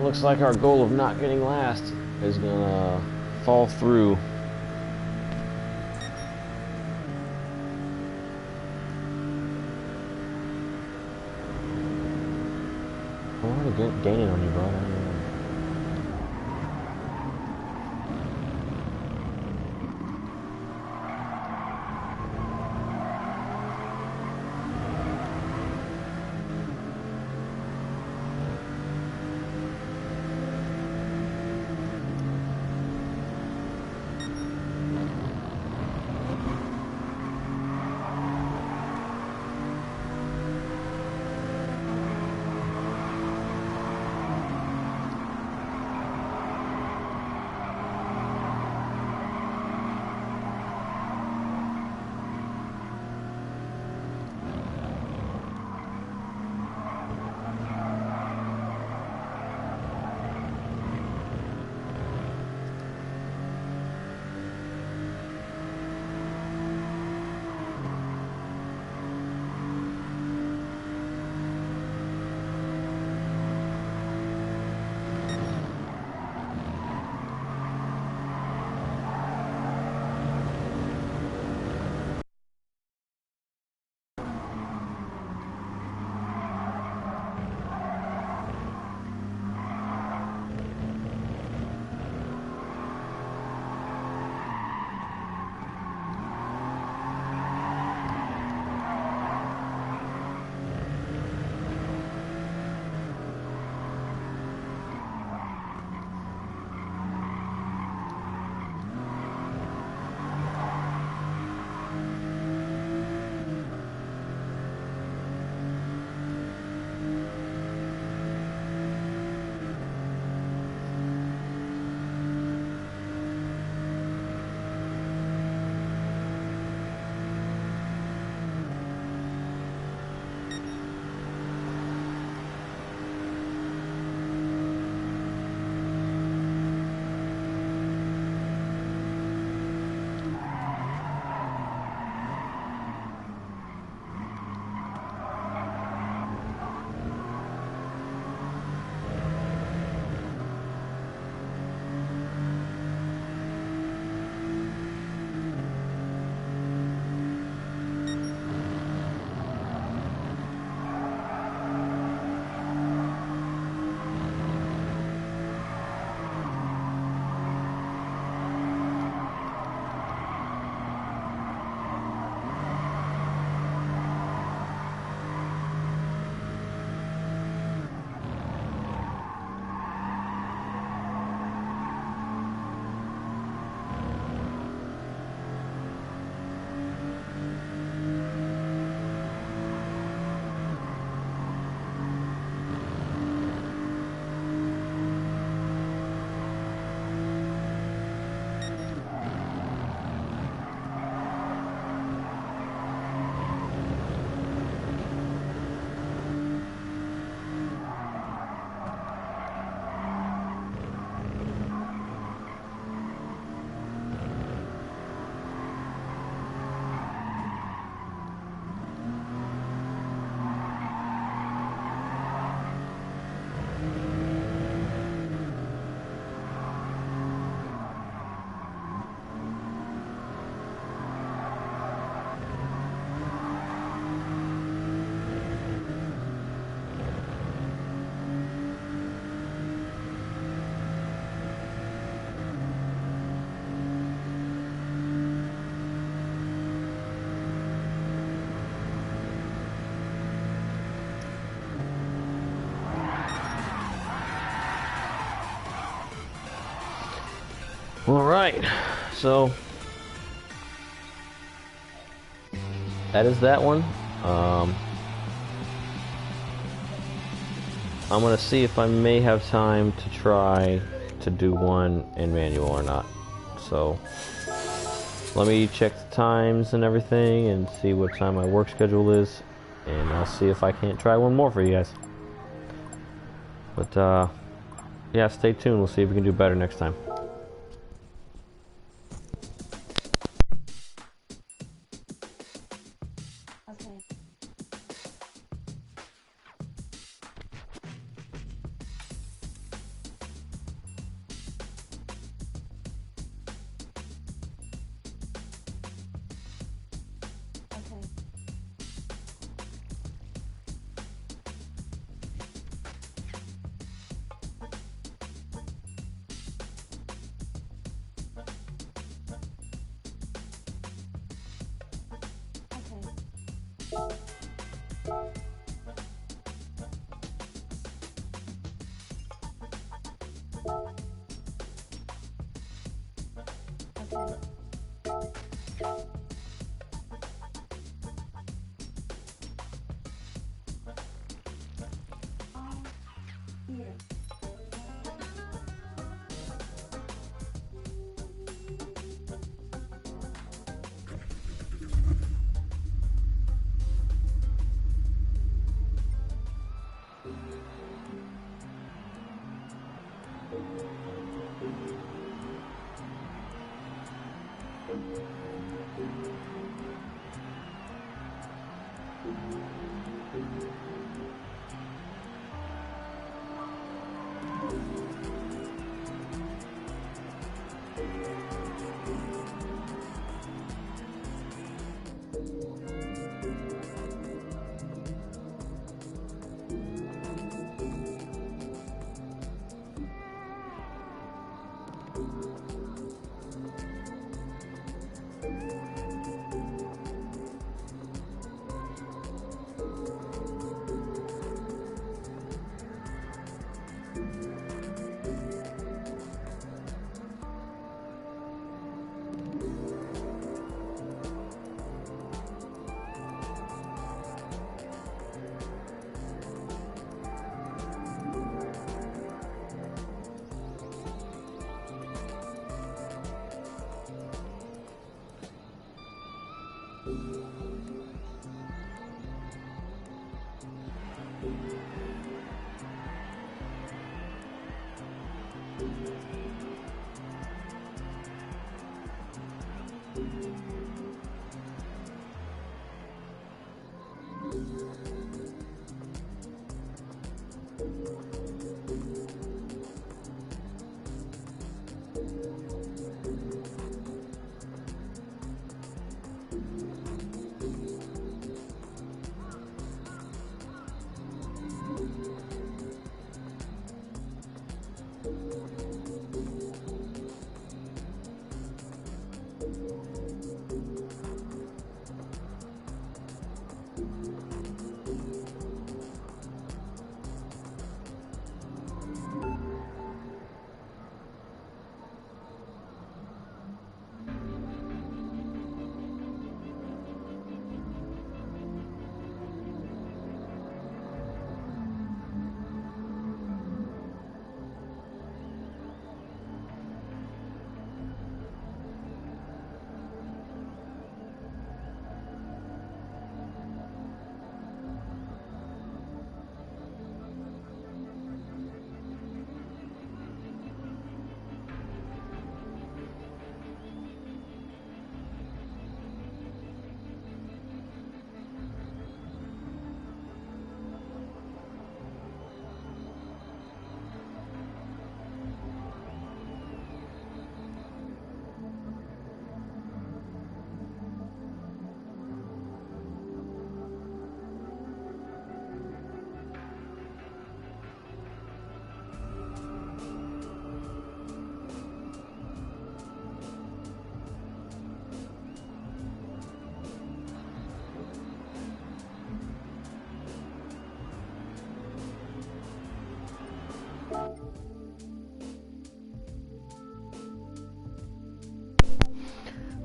A: Looks like our goal of not getting last is gonna fall through. I'm already gaining on you, bro. I don't know. All right, so that is that one. I'm gonna see if I may have time to try to do one in manual or not. So let me check the times and everything and see what time my work schedule is, and I'll see if I can't try one more for you guys. But yeah, stay tuned. We'll see if we can do better next time.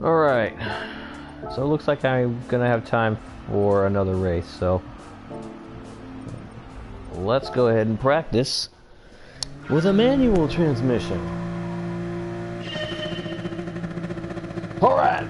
A: Alright, so it looks like I'm gonna have time for another race, so let's go ahead and practice with a manual transmission. Alright!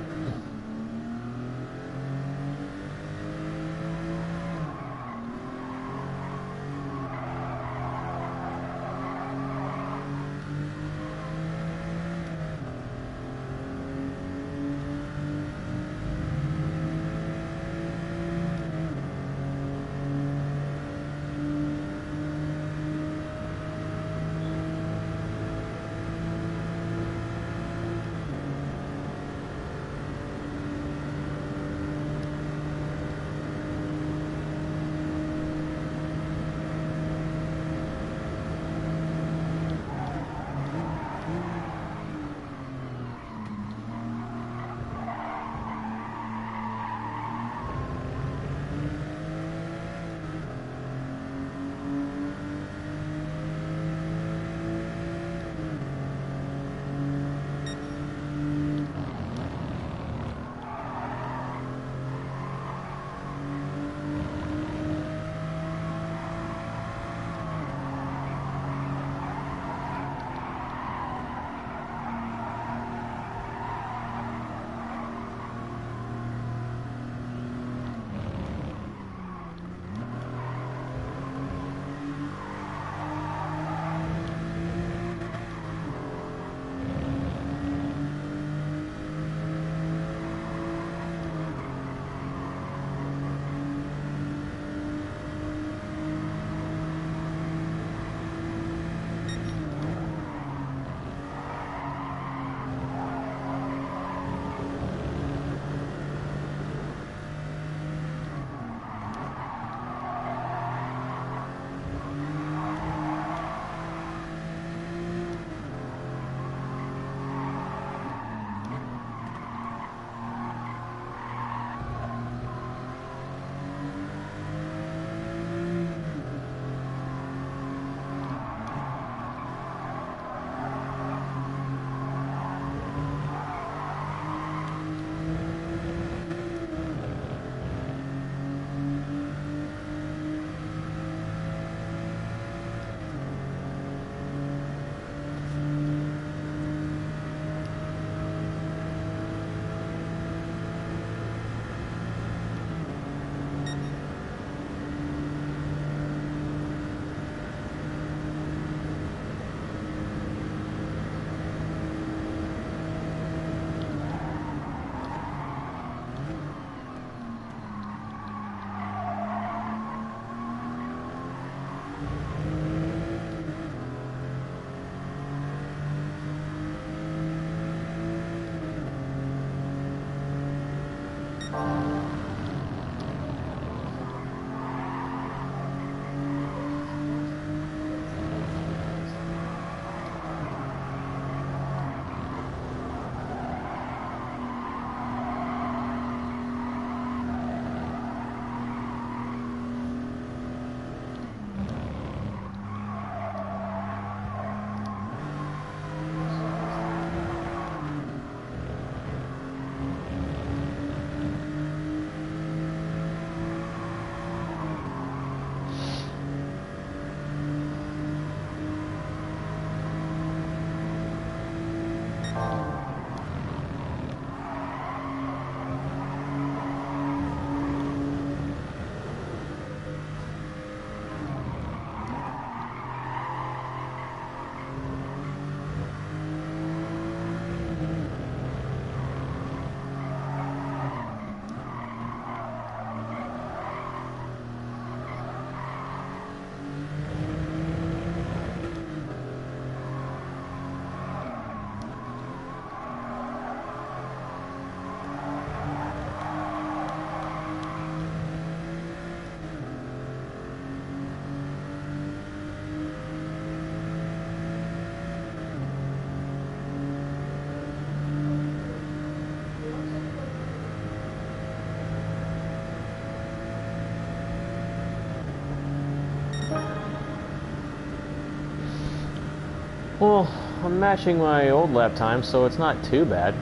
A: Well, I'm matching my old lap time, so it's not too bad.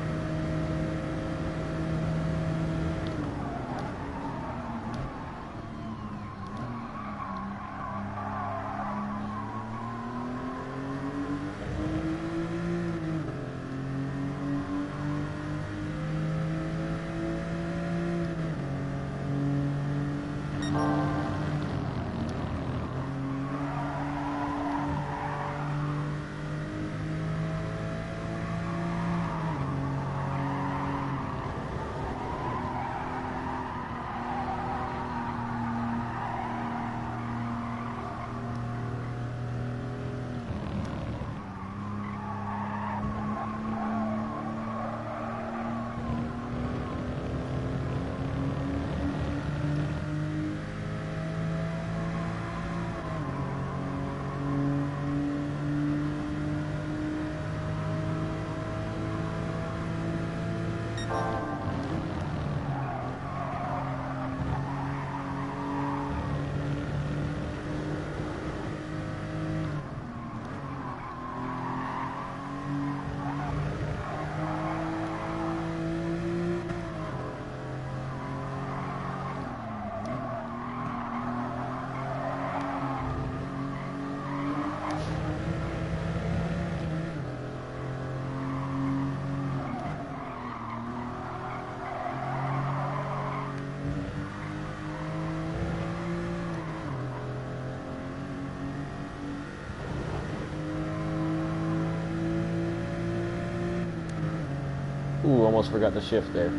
A: Ooh, almost forgot the shift there.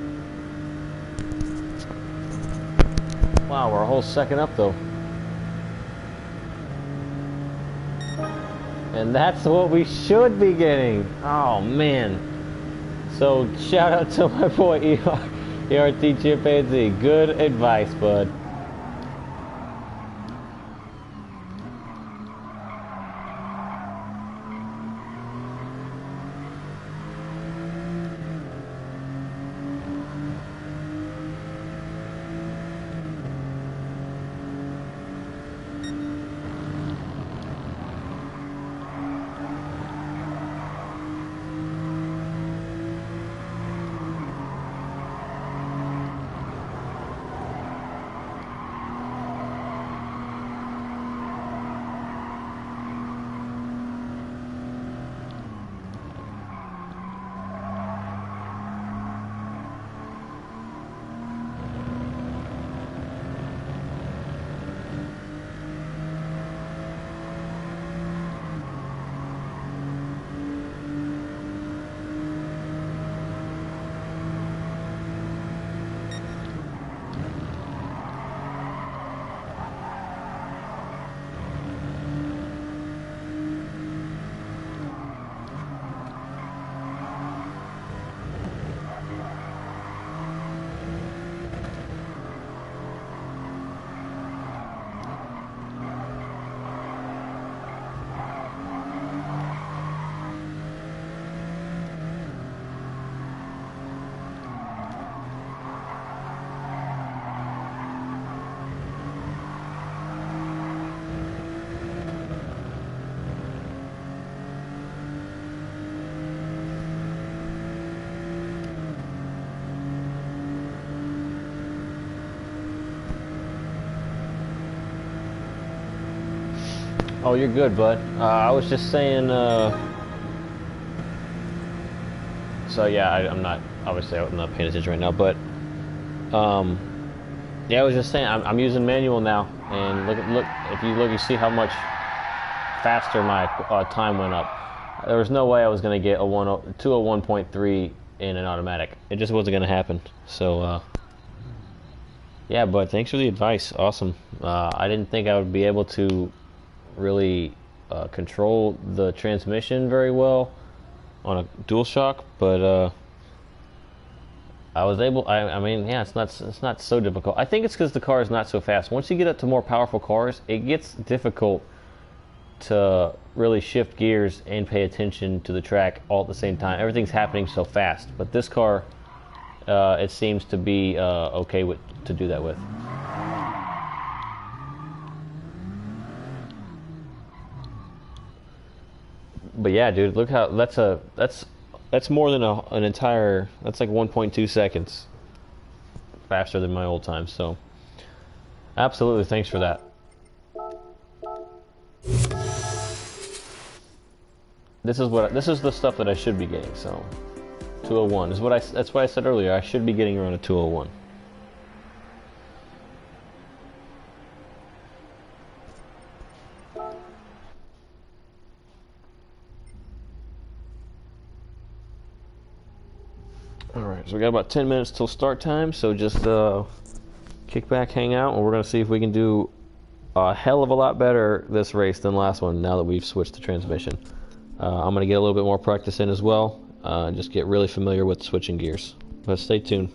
A: Wow, we're a whole second up though. And that's what we should be getting. Oh man. So shout out to my boy ERT Chimpanzee. Good advice, bud. Oh, you're good, bud. I was just saying, so yeah, I'm not, obviously I'm not paying attention right now, but, yeah, I was just saying, I'm using manual now, and look, if you look, you see how much faster my time went up. There was no way I was going to get a 201.3 in an automatic. It just wasn't going to happen. So, yeah, but thanks for the advice. Awesome. I didn't think I would be able to really control the transmission very well on a DualShock, but I was able. I mean, yeah, it's not so difficult. I think it's because the car is not so fast. Once you get up to more powerful cars, it gets difficult to really shift gears and pay attention to the track all at the same time. Everything's happening so fast, but this car, it seems to be okay to do that with. But yeah, dude, look how that's more than an entire. That's like 1.2 seconds faster than my old time. So, absolutely, thanks for that. This is the stuff that I should be getting. So, 201 is that's what I said earlier. I should be getting around a 201. Alright, so we got about 10 minutes till start time, so just kick back, hang out, and we're going to see if we can do a hell of a lot better this race than last one now that we've switched the transmission. I'm going to get a little bit more practice in as well, just get really familiar with switching gears. But stay tuned.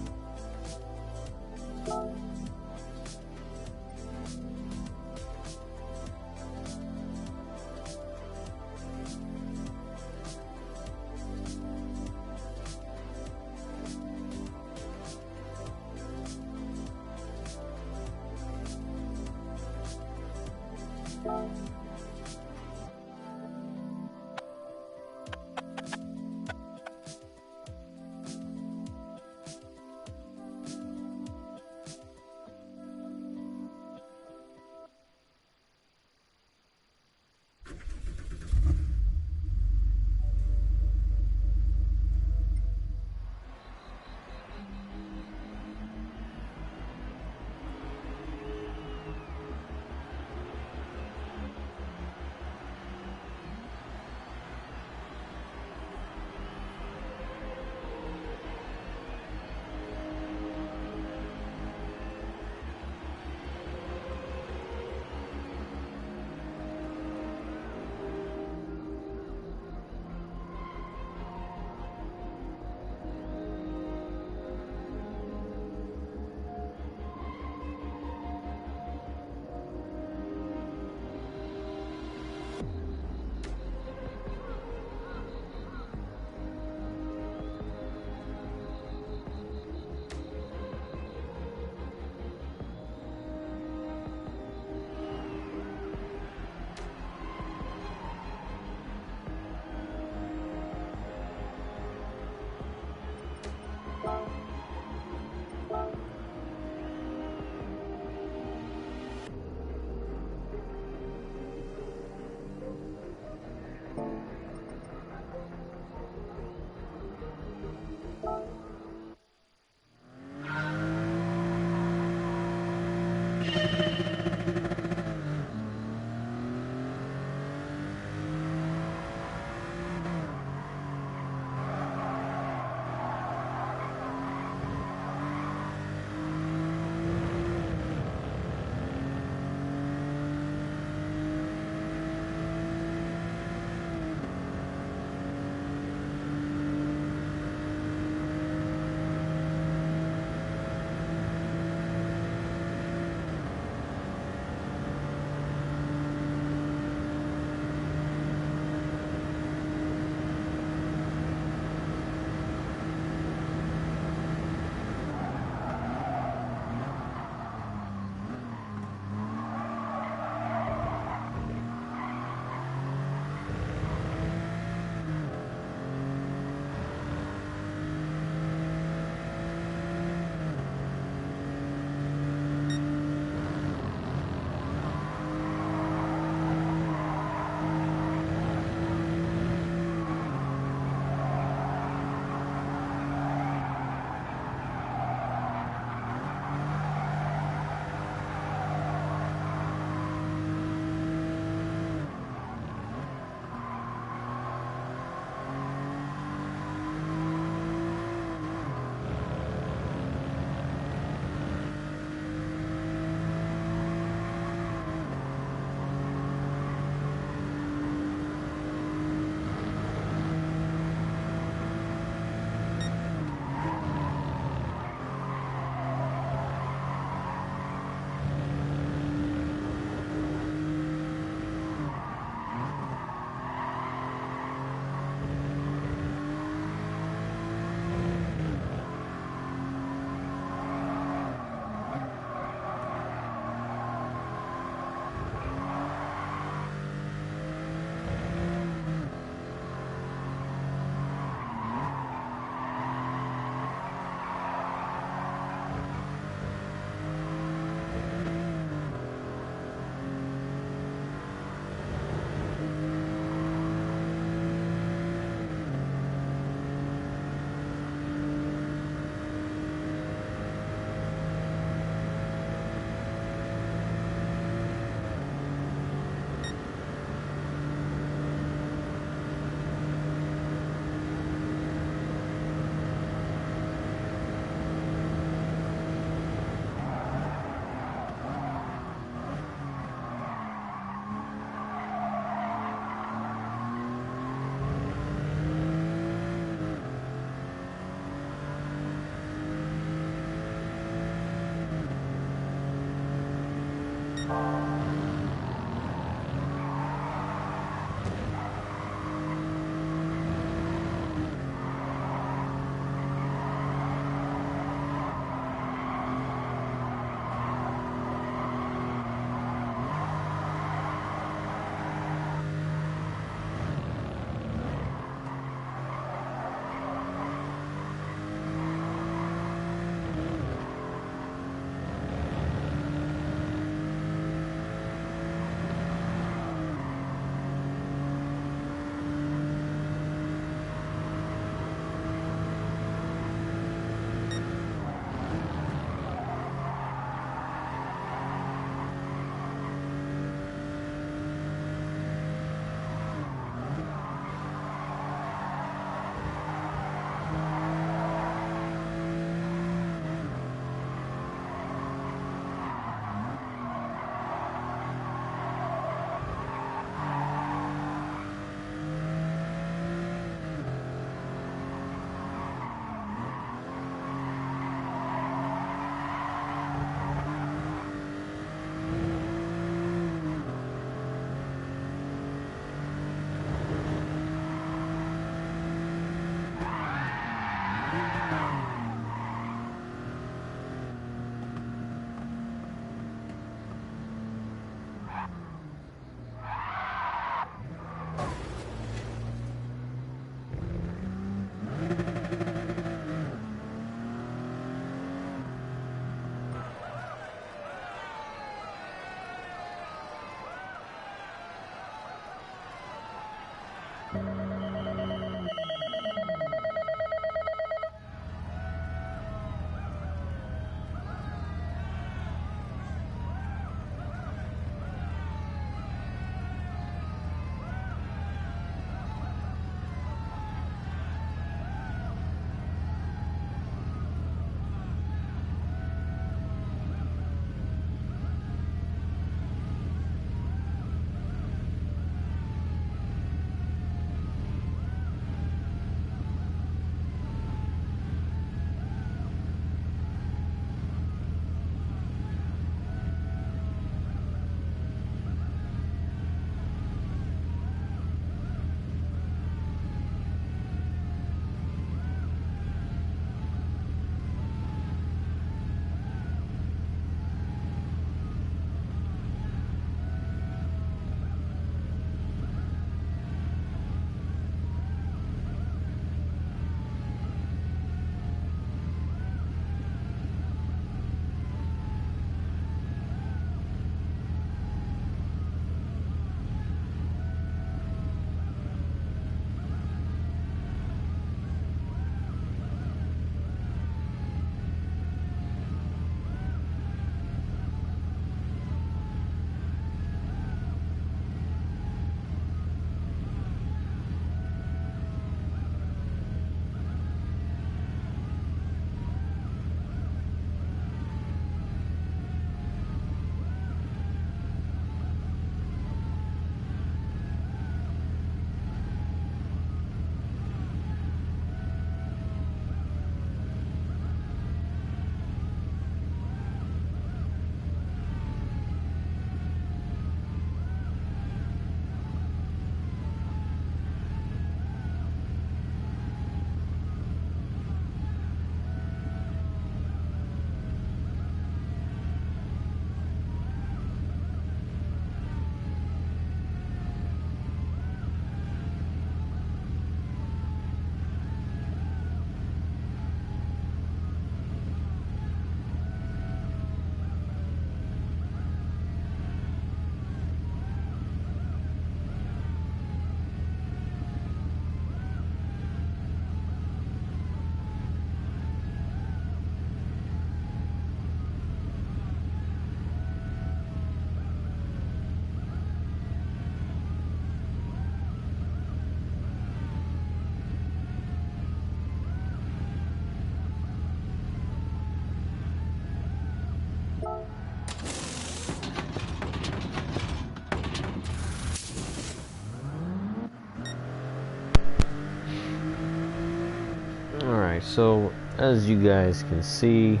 A: Alright, so as you guys can see,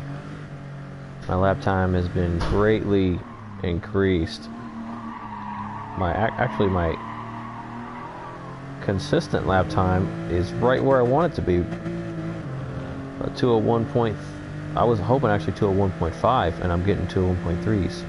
A: my lap time has been greatly increased. Actually my consistent lap time is right where I want it to be. 201. I was hoping actually 201.5, and I'm getting 201.3s.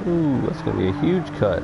A: Ooh, that's going to be a huge cut.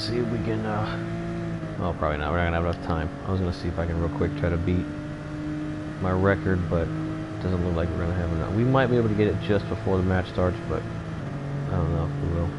A: see if we can, well, probably not. We're not gonna have enough time. I was gonna see if I can real quick try to beat my record, but it doesn't look like we're gonna have enough. We might be able to get it just before the match starts, but I don't know if we will.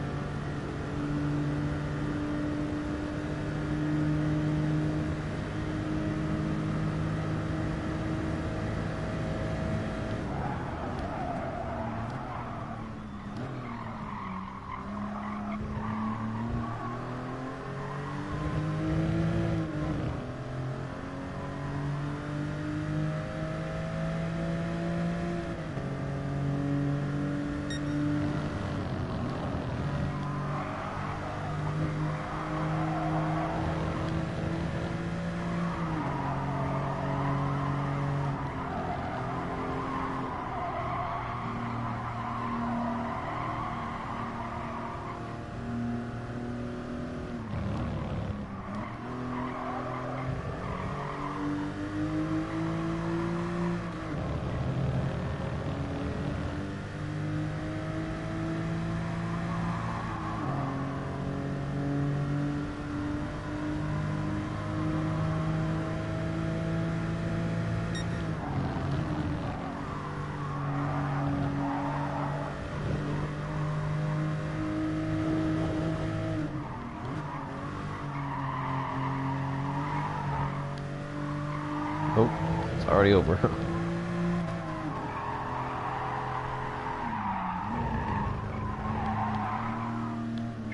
A: Oh, it's already over.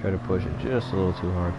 A: Try to push it just a little too hard.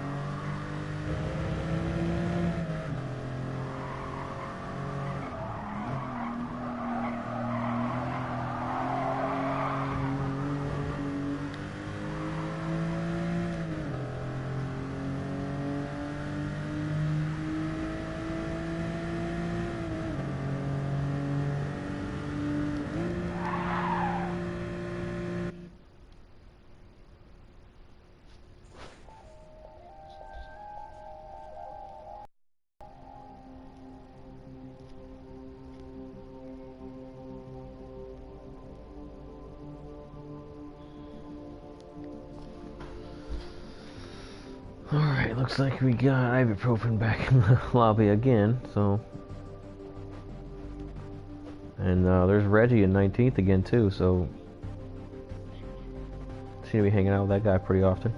A: Alright, looks like we got ibuprofen back in the lobby again, so. And there's Reggie in 19th again, too, so. Seem to be hanging out with that guy pretty often.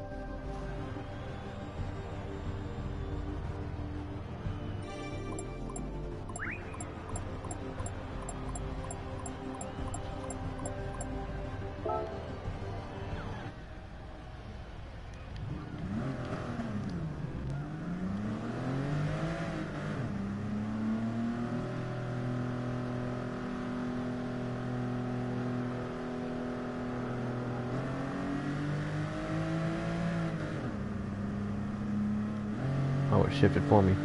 A: Oh, it shifted for me.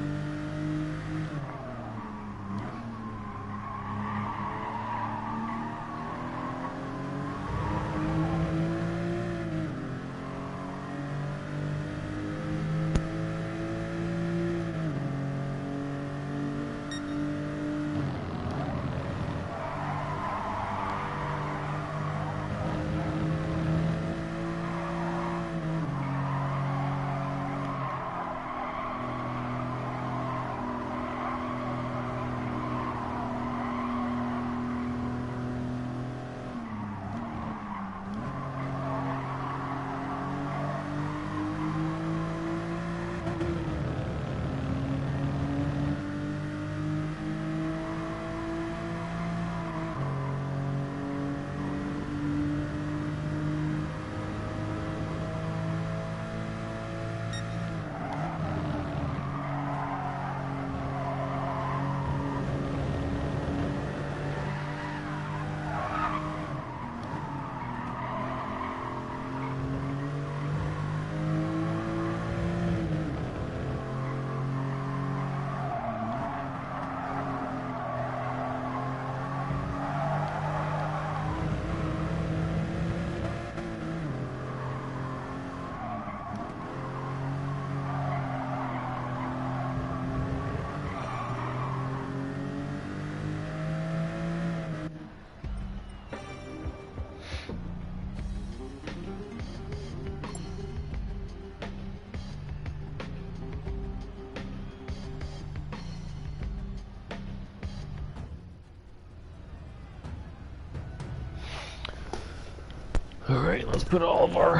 A: Alright, let's put all of our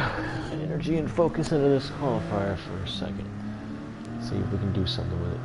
A: energy and focus into this qualifier for a second. See if we can do something with it.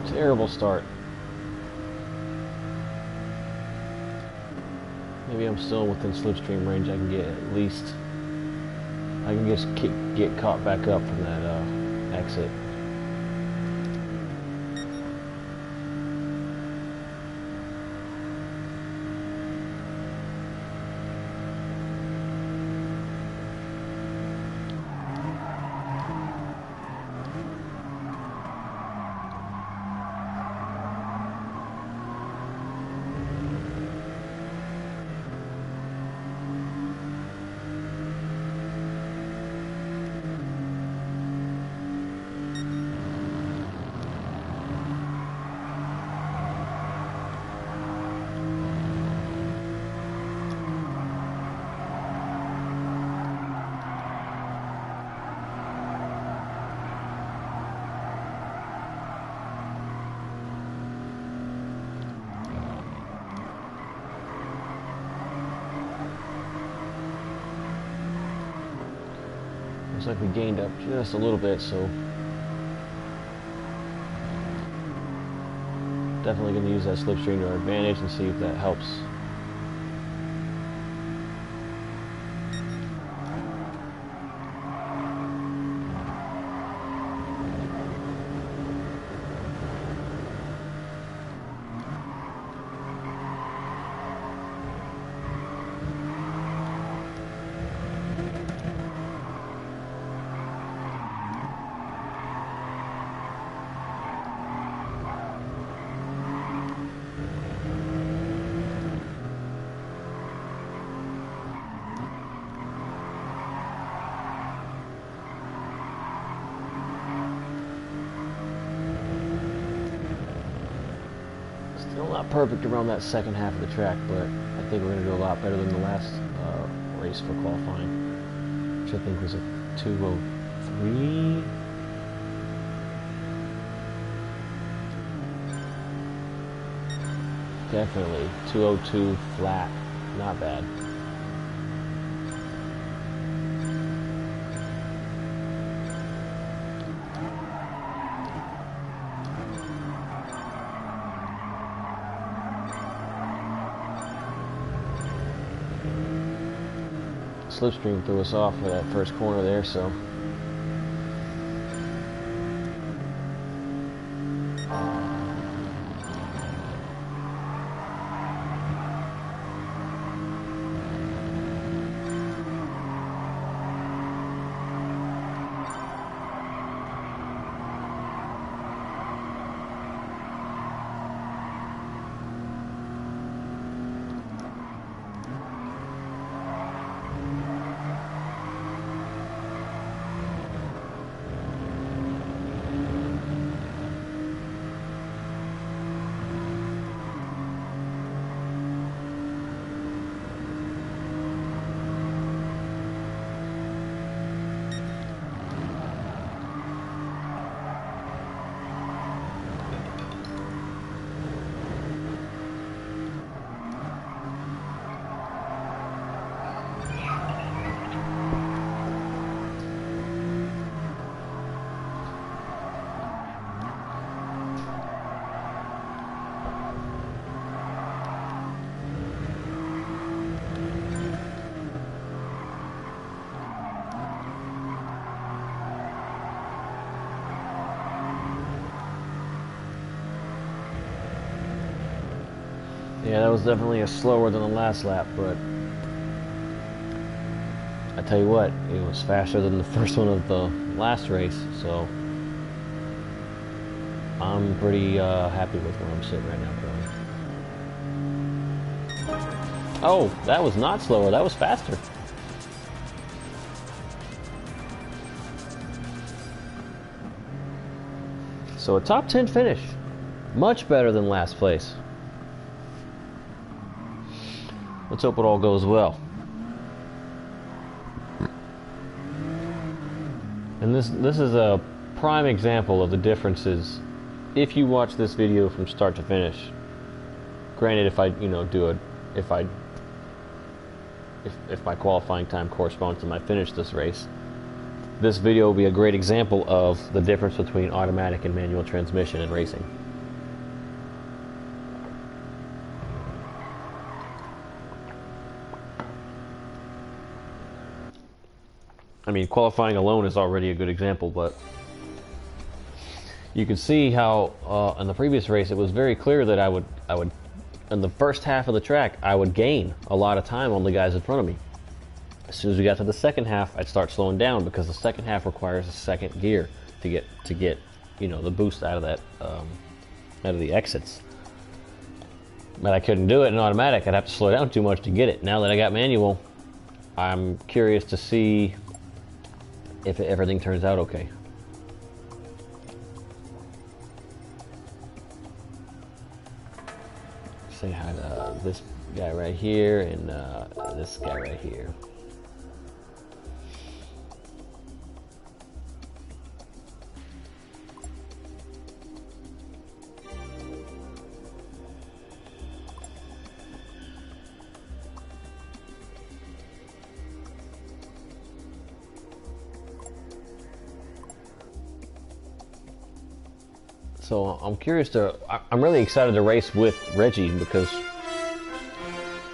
A: Terrible start. Maybe I'm still within slipstream range. I can get at least. I can just get caught back up from that exit. Looks like we gained up just a little bit, so definitely going to use that slipstream to our advantage and see if that helps. Still not perfect around that second half of the track, but I think we're going to do a lot better than the last race for qualifying, which I think was a 2:03. Definitely 2:02 flat, not bad. Slipstream threw us off for that first corner there, so Yeah, that was definitely a slower than the last lap, but I tell you what, it was faster than the first one of the last race, so I'm pretty happy with where I'm sitting right now, Billy. Oh, that was not slower, that was faster. So a top 10 finish, much better than last place. Let's hope it all goes well. And this is a prime example of the differences if you watch this video from start to finish. Granted, if I, if my qualifying time corresponds to my finish this race, this video will be a great example of the difference between automatic and manual transmission in racing. I mean, qualifying alone is already a good example, but you can see how in the previous race it was very clear that I would in the first half of the track I would gain a lot of time on the guys in front of me. As soon as we got to the second half, I'd start slowing down because the second half requires a second gear to get the boost out of that out of the exits. But I couldn't do it in automatic. I'd have to slow down too much to get it. Now that I got manual, I'm curious to see if everything turns out okay. Say hi to this guy right here and this guy right here. So I'm curious I'm really excited to race with Reggie because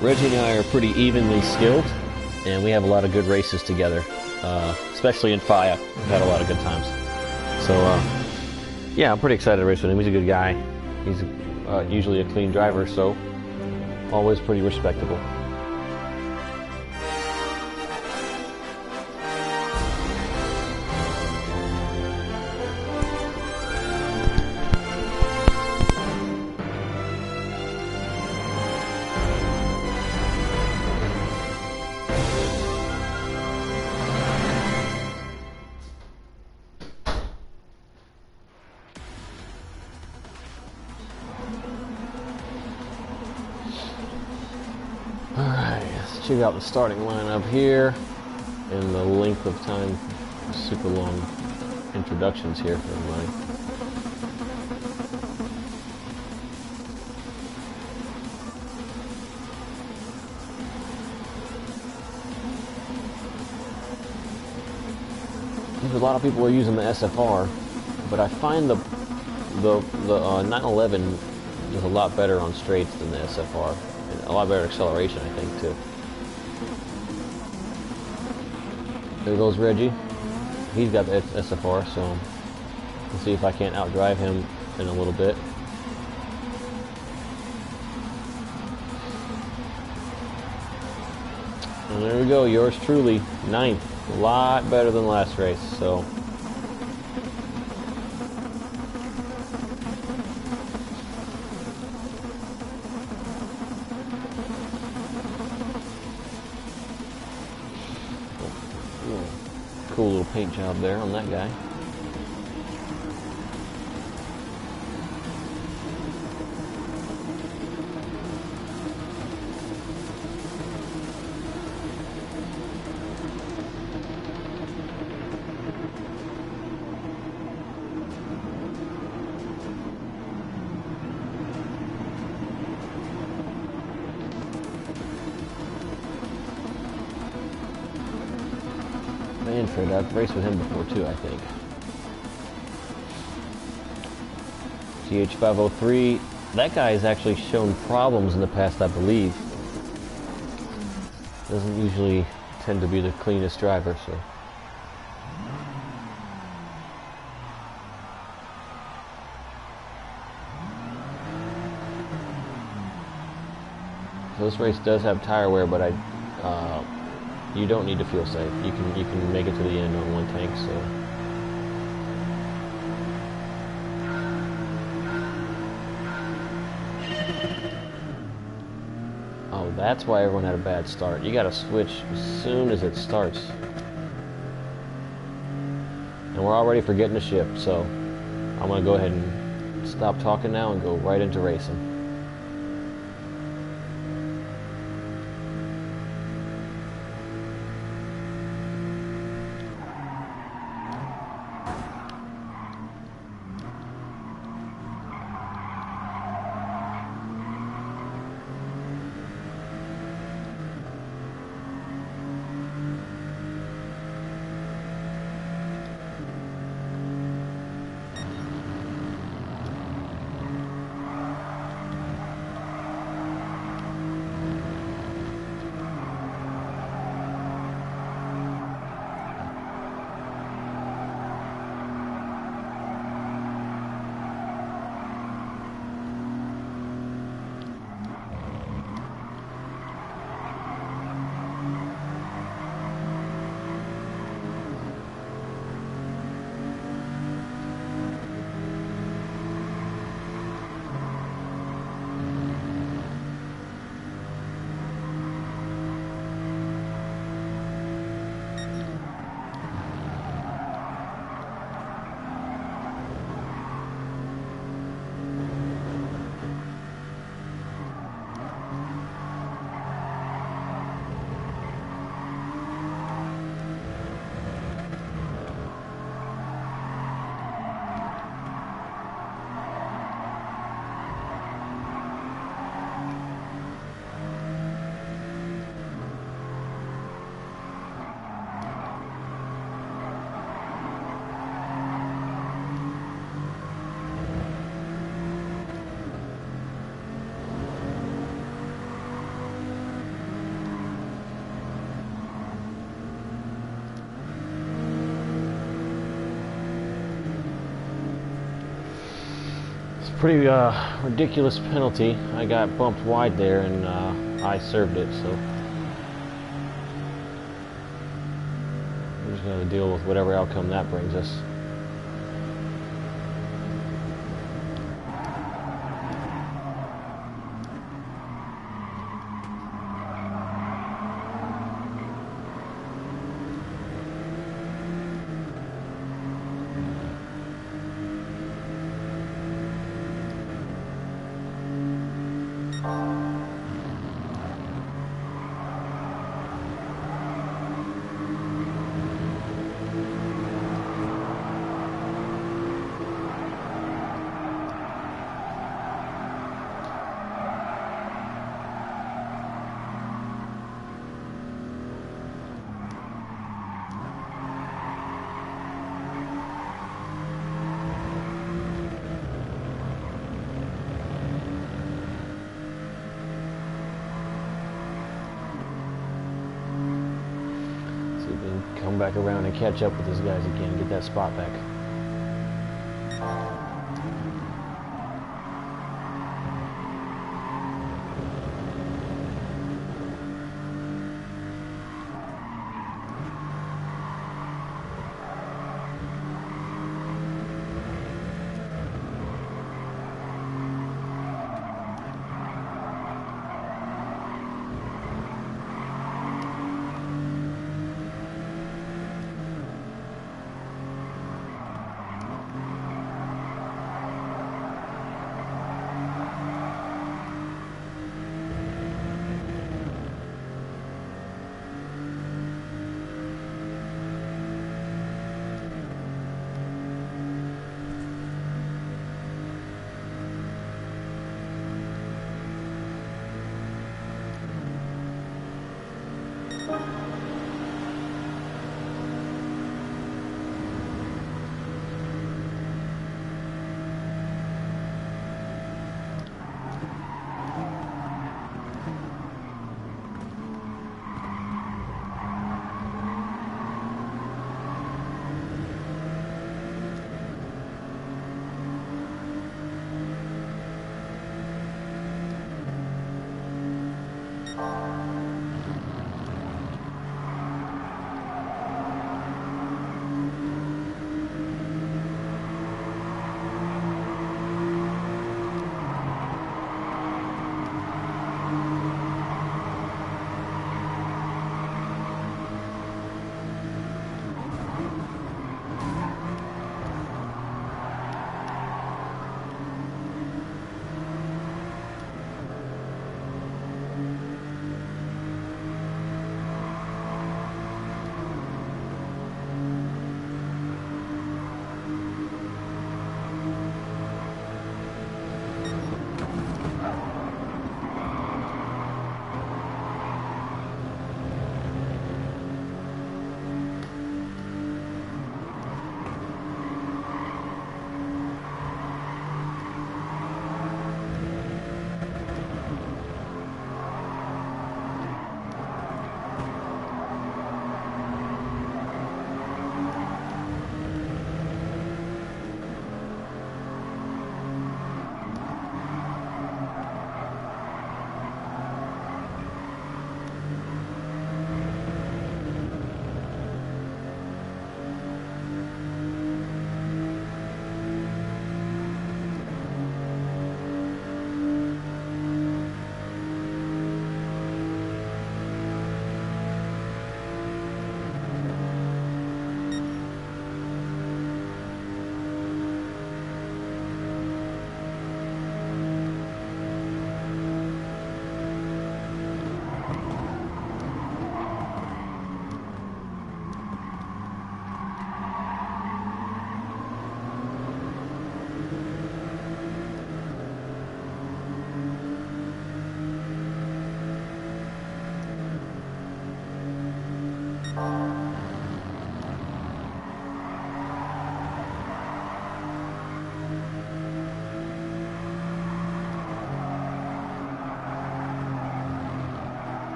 A: Reggie and I are pretty evenly skilled and we have a lot of good races together, especially in FIA. We've had a lot of good times. So yeah, I'm pretty excited to race with him. He's a good guy. He's usually a clean driver, so always pretty respectable. Alright, let's check out the starting lineup here and the length of time, super long introductions here for everybody. A lot of people are using the SFR, but I find the 911 is a lot better on straights than the SFR. And a lot better acceleration, I think, too. There goes Reggie. He's got the SFR, so we'll see if I can't outdrive him in a little bit. And there we go, yours truly, 9th. A lot better than last race, so. Cool little paint job there on that guy. Manfred, I've raced with him before too, I think. GH503, that guy has actually shown problems in the past, I believe. Doesn't usually tend to be the cleanest driver, so. So this race does have tire wear, but you don't need to feel safe. You can make it to the end on one tank. So. Oh, that's why everyone had a bad start. You gotta switch as soon as it starts. And we're already forgetting the ship, so I'm gonna go ahead and stop talking now and go right into racing. Pretty ridiculous penalty. I got bumped wide there, and I served it, so we're just going to deal with whatever outcome that brings us. Come back around and catch up with these guys again, get that spot back.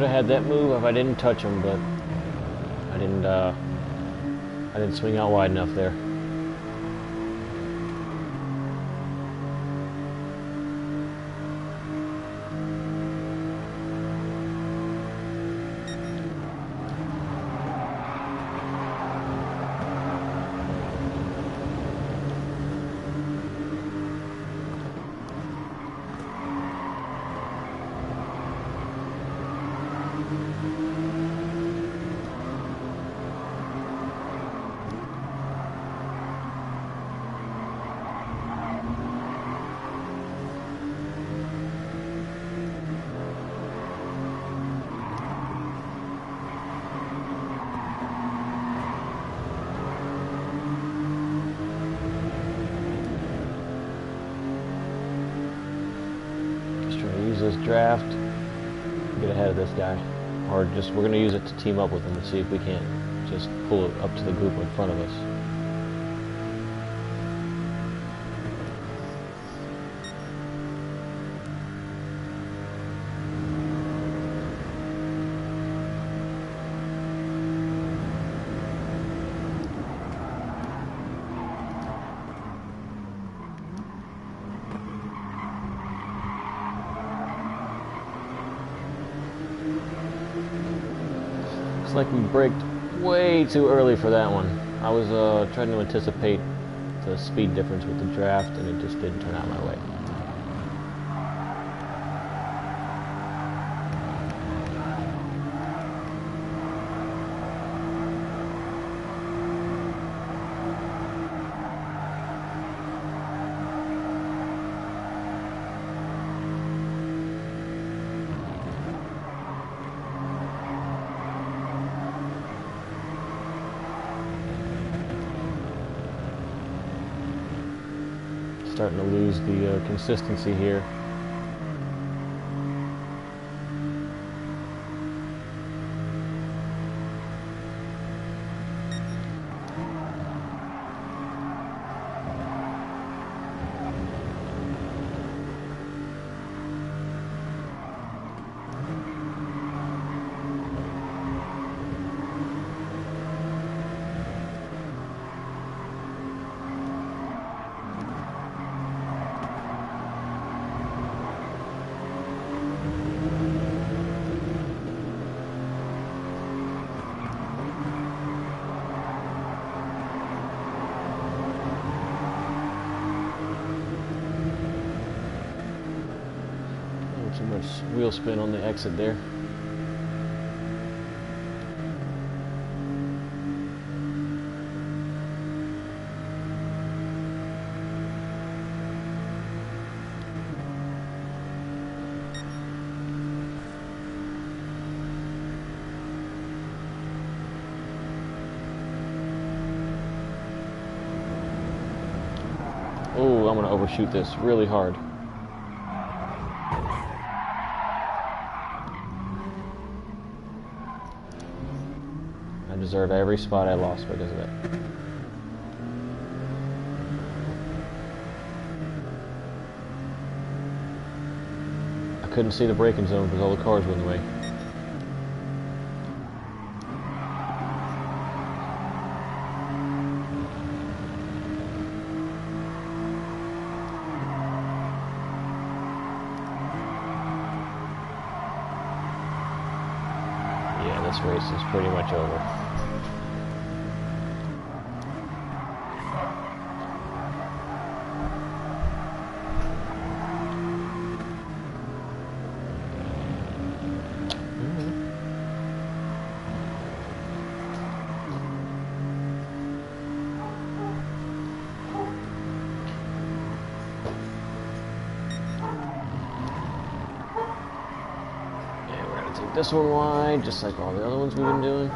A: Could have had that move if I didn't touch him, but I didn't swing out wide enough there. This draft, get ahead of this guy, or just we're going to use it to team up with him and see if we can't just pull it up to the group in front of us. Looks like we braked way too early for that one. I was trying to anticipate the speed difference with the draft, and it just didn't turn out my way. Starting to lose the consistency here. Too much wheel spin on the exit there. Oh, I'm going to overshoot this really hard. I deserve every spot I lost because of it. I couldn't see the braking zone because all the cars were in the way. Yeah, this race is pretty much over. Take this one wide, just like all the other ones we've been doing.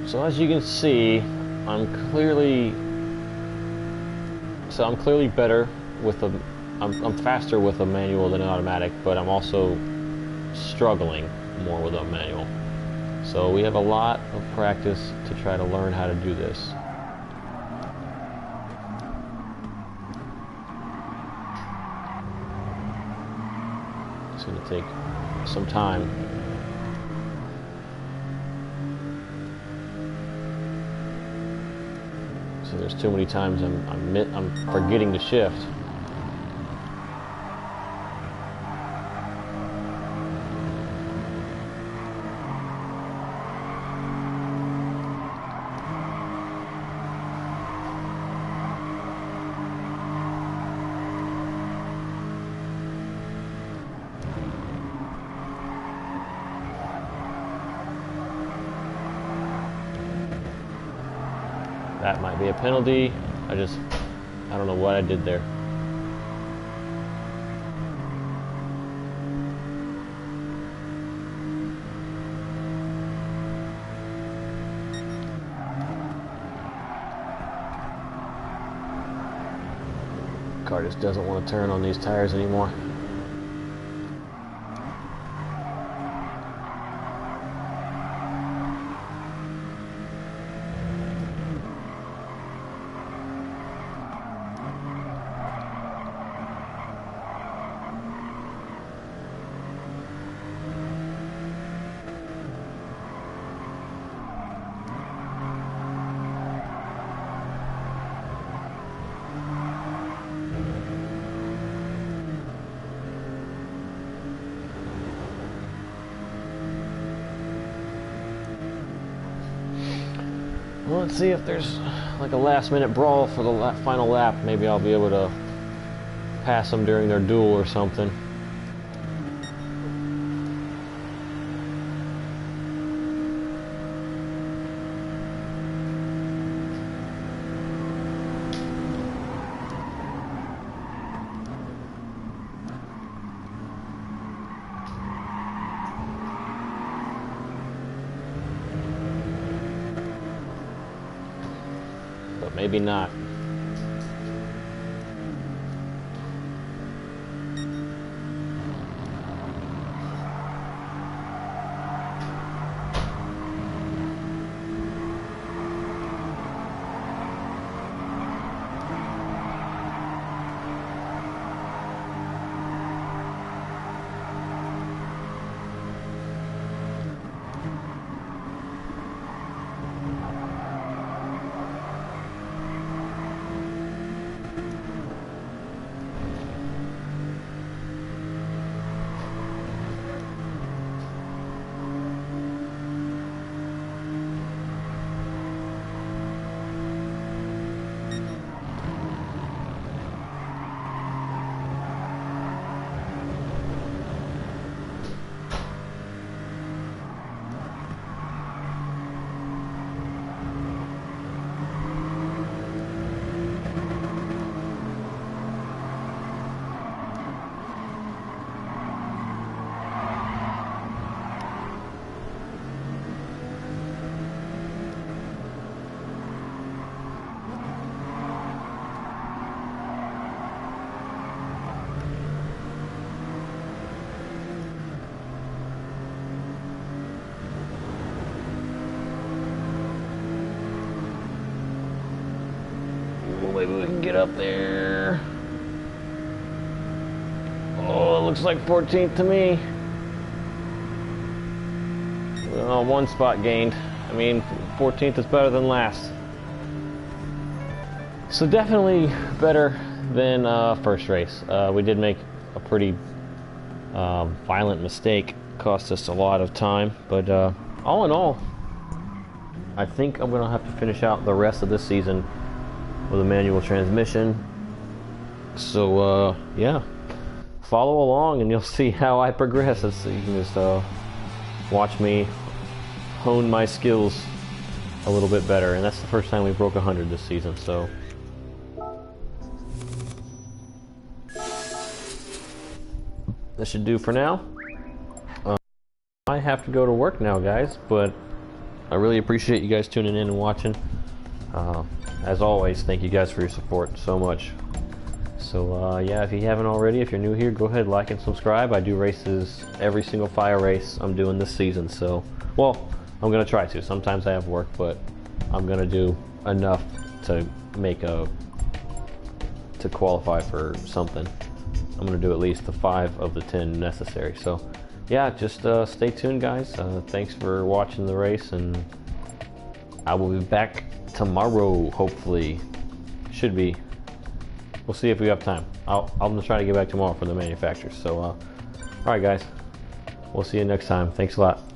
A: So as you can see, I'm clearly better with a I'm faster with a manual than an automatic, but I'm also struggling more with a manual. So we have a lot of practice to try to learn how to do this. It's going to take some time. So there's too many times I'm forgetting to shift. That might be a penalty. I don't know what I did there. Car just doesn't want to turn on these tires anymore. Well, let's see if there's like a last-minute brawl for the final lap. Maybe I'll be able to pass them during their duel or something. Maybe not. Maybe we can get up there. Oh, it looks like 14th to me. Oh, one spot gained. I mean, 14th is better than last. So definitely better than first race. We did make a pretty violent mistake. Cost us a lot of time. But all in all, I think I'm going to have to finish out the rest of this season with a manual transmission. So yeah, follow along and you'll see how I progress. You can just watch me hone my skills a little bit better. And that's the first time we broke 100 this season, so this should do for now. I have to go to work now, guys, but I really appreciate you guys tuning in and watching. As always, thank you guys for your support so much. So yeah, if you haven't already, if you're new here, go ahead, like and subscribe. I do races every single fire race I'm doing this season. So, well, I'm gonna try to. Sometimes I have work, but I'm gonna do enough to make to qualify for something. I'm gonna do at least the 5 of the 10 necessary. So, yeah, just stay tuned, guys. Thanks for watching the race, and I will be back tomorrow. Hopefully, should be. We'll see if we have time. I'm gonna try to get back tomorrow for the manufacturers. So, all right, guys. We'll see you next time. Thanks a lot.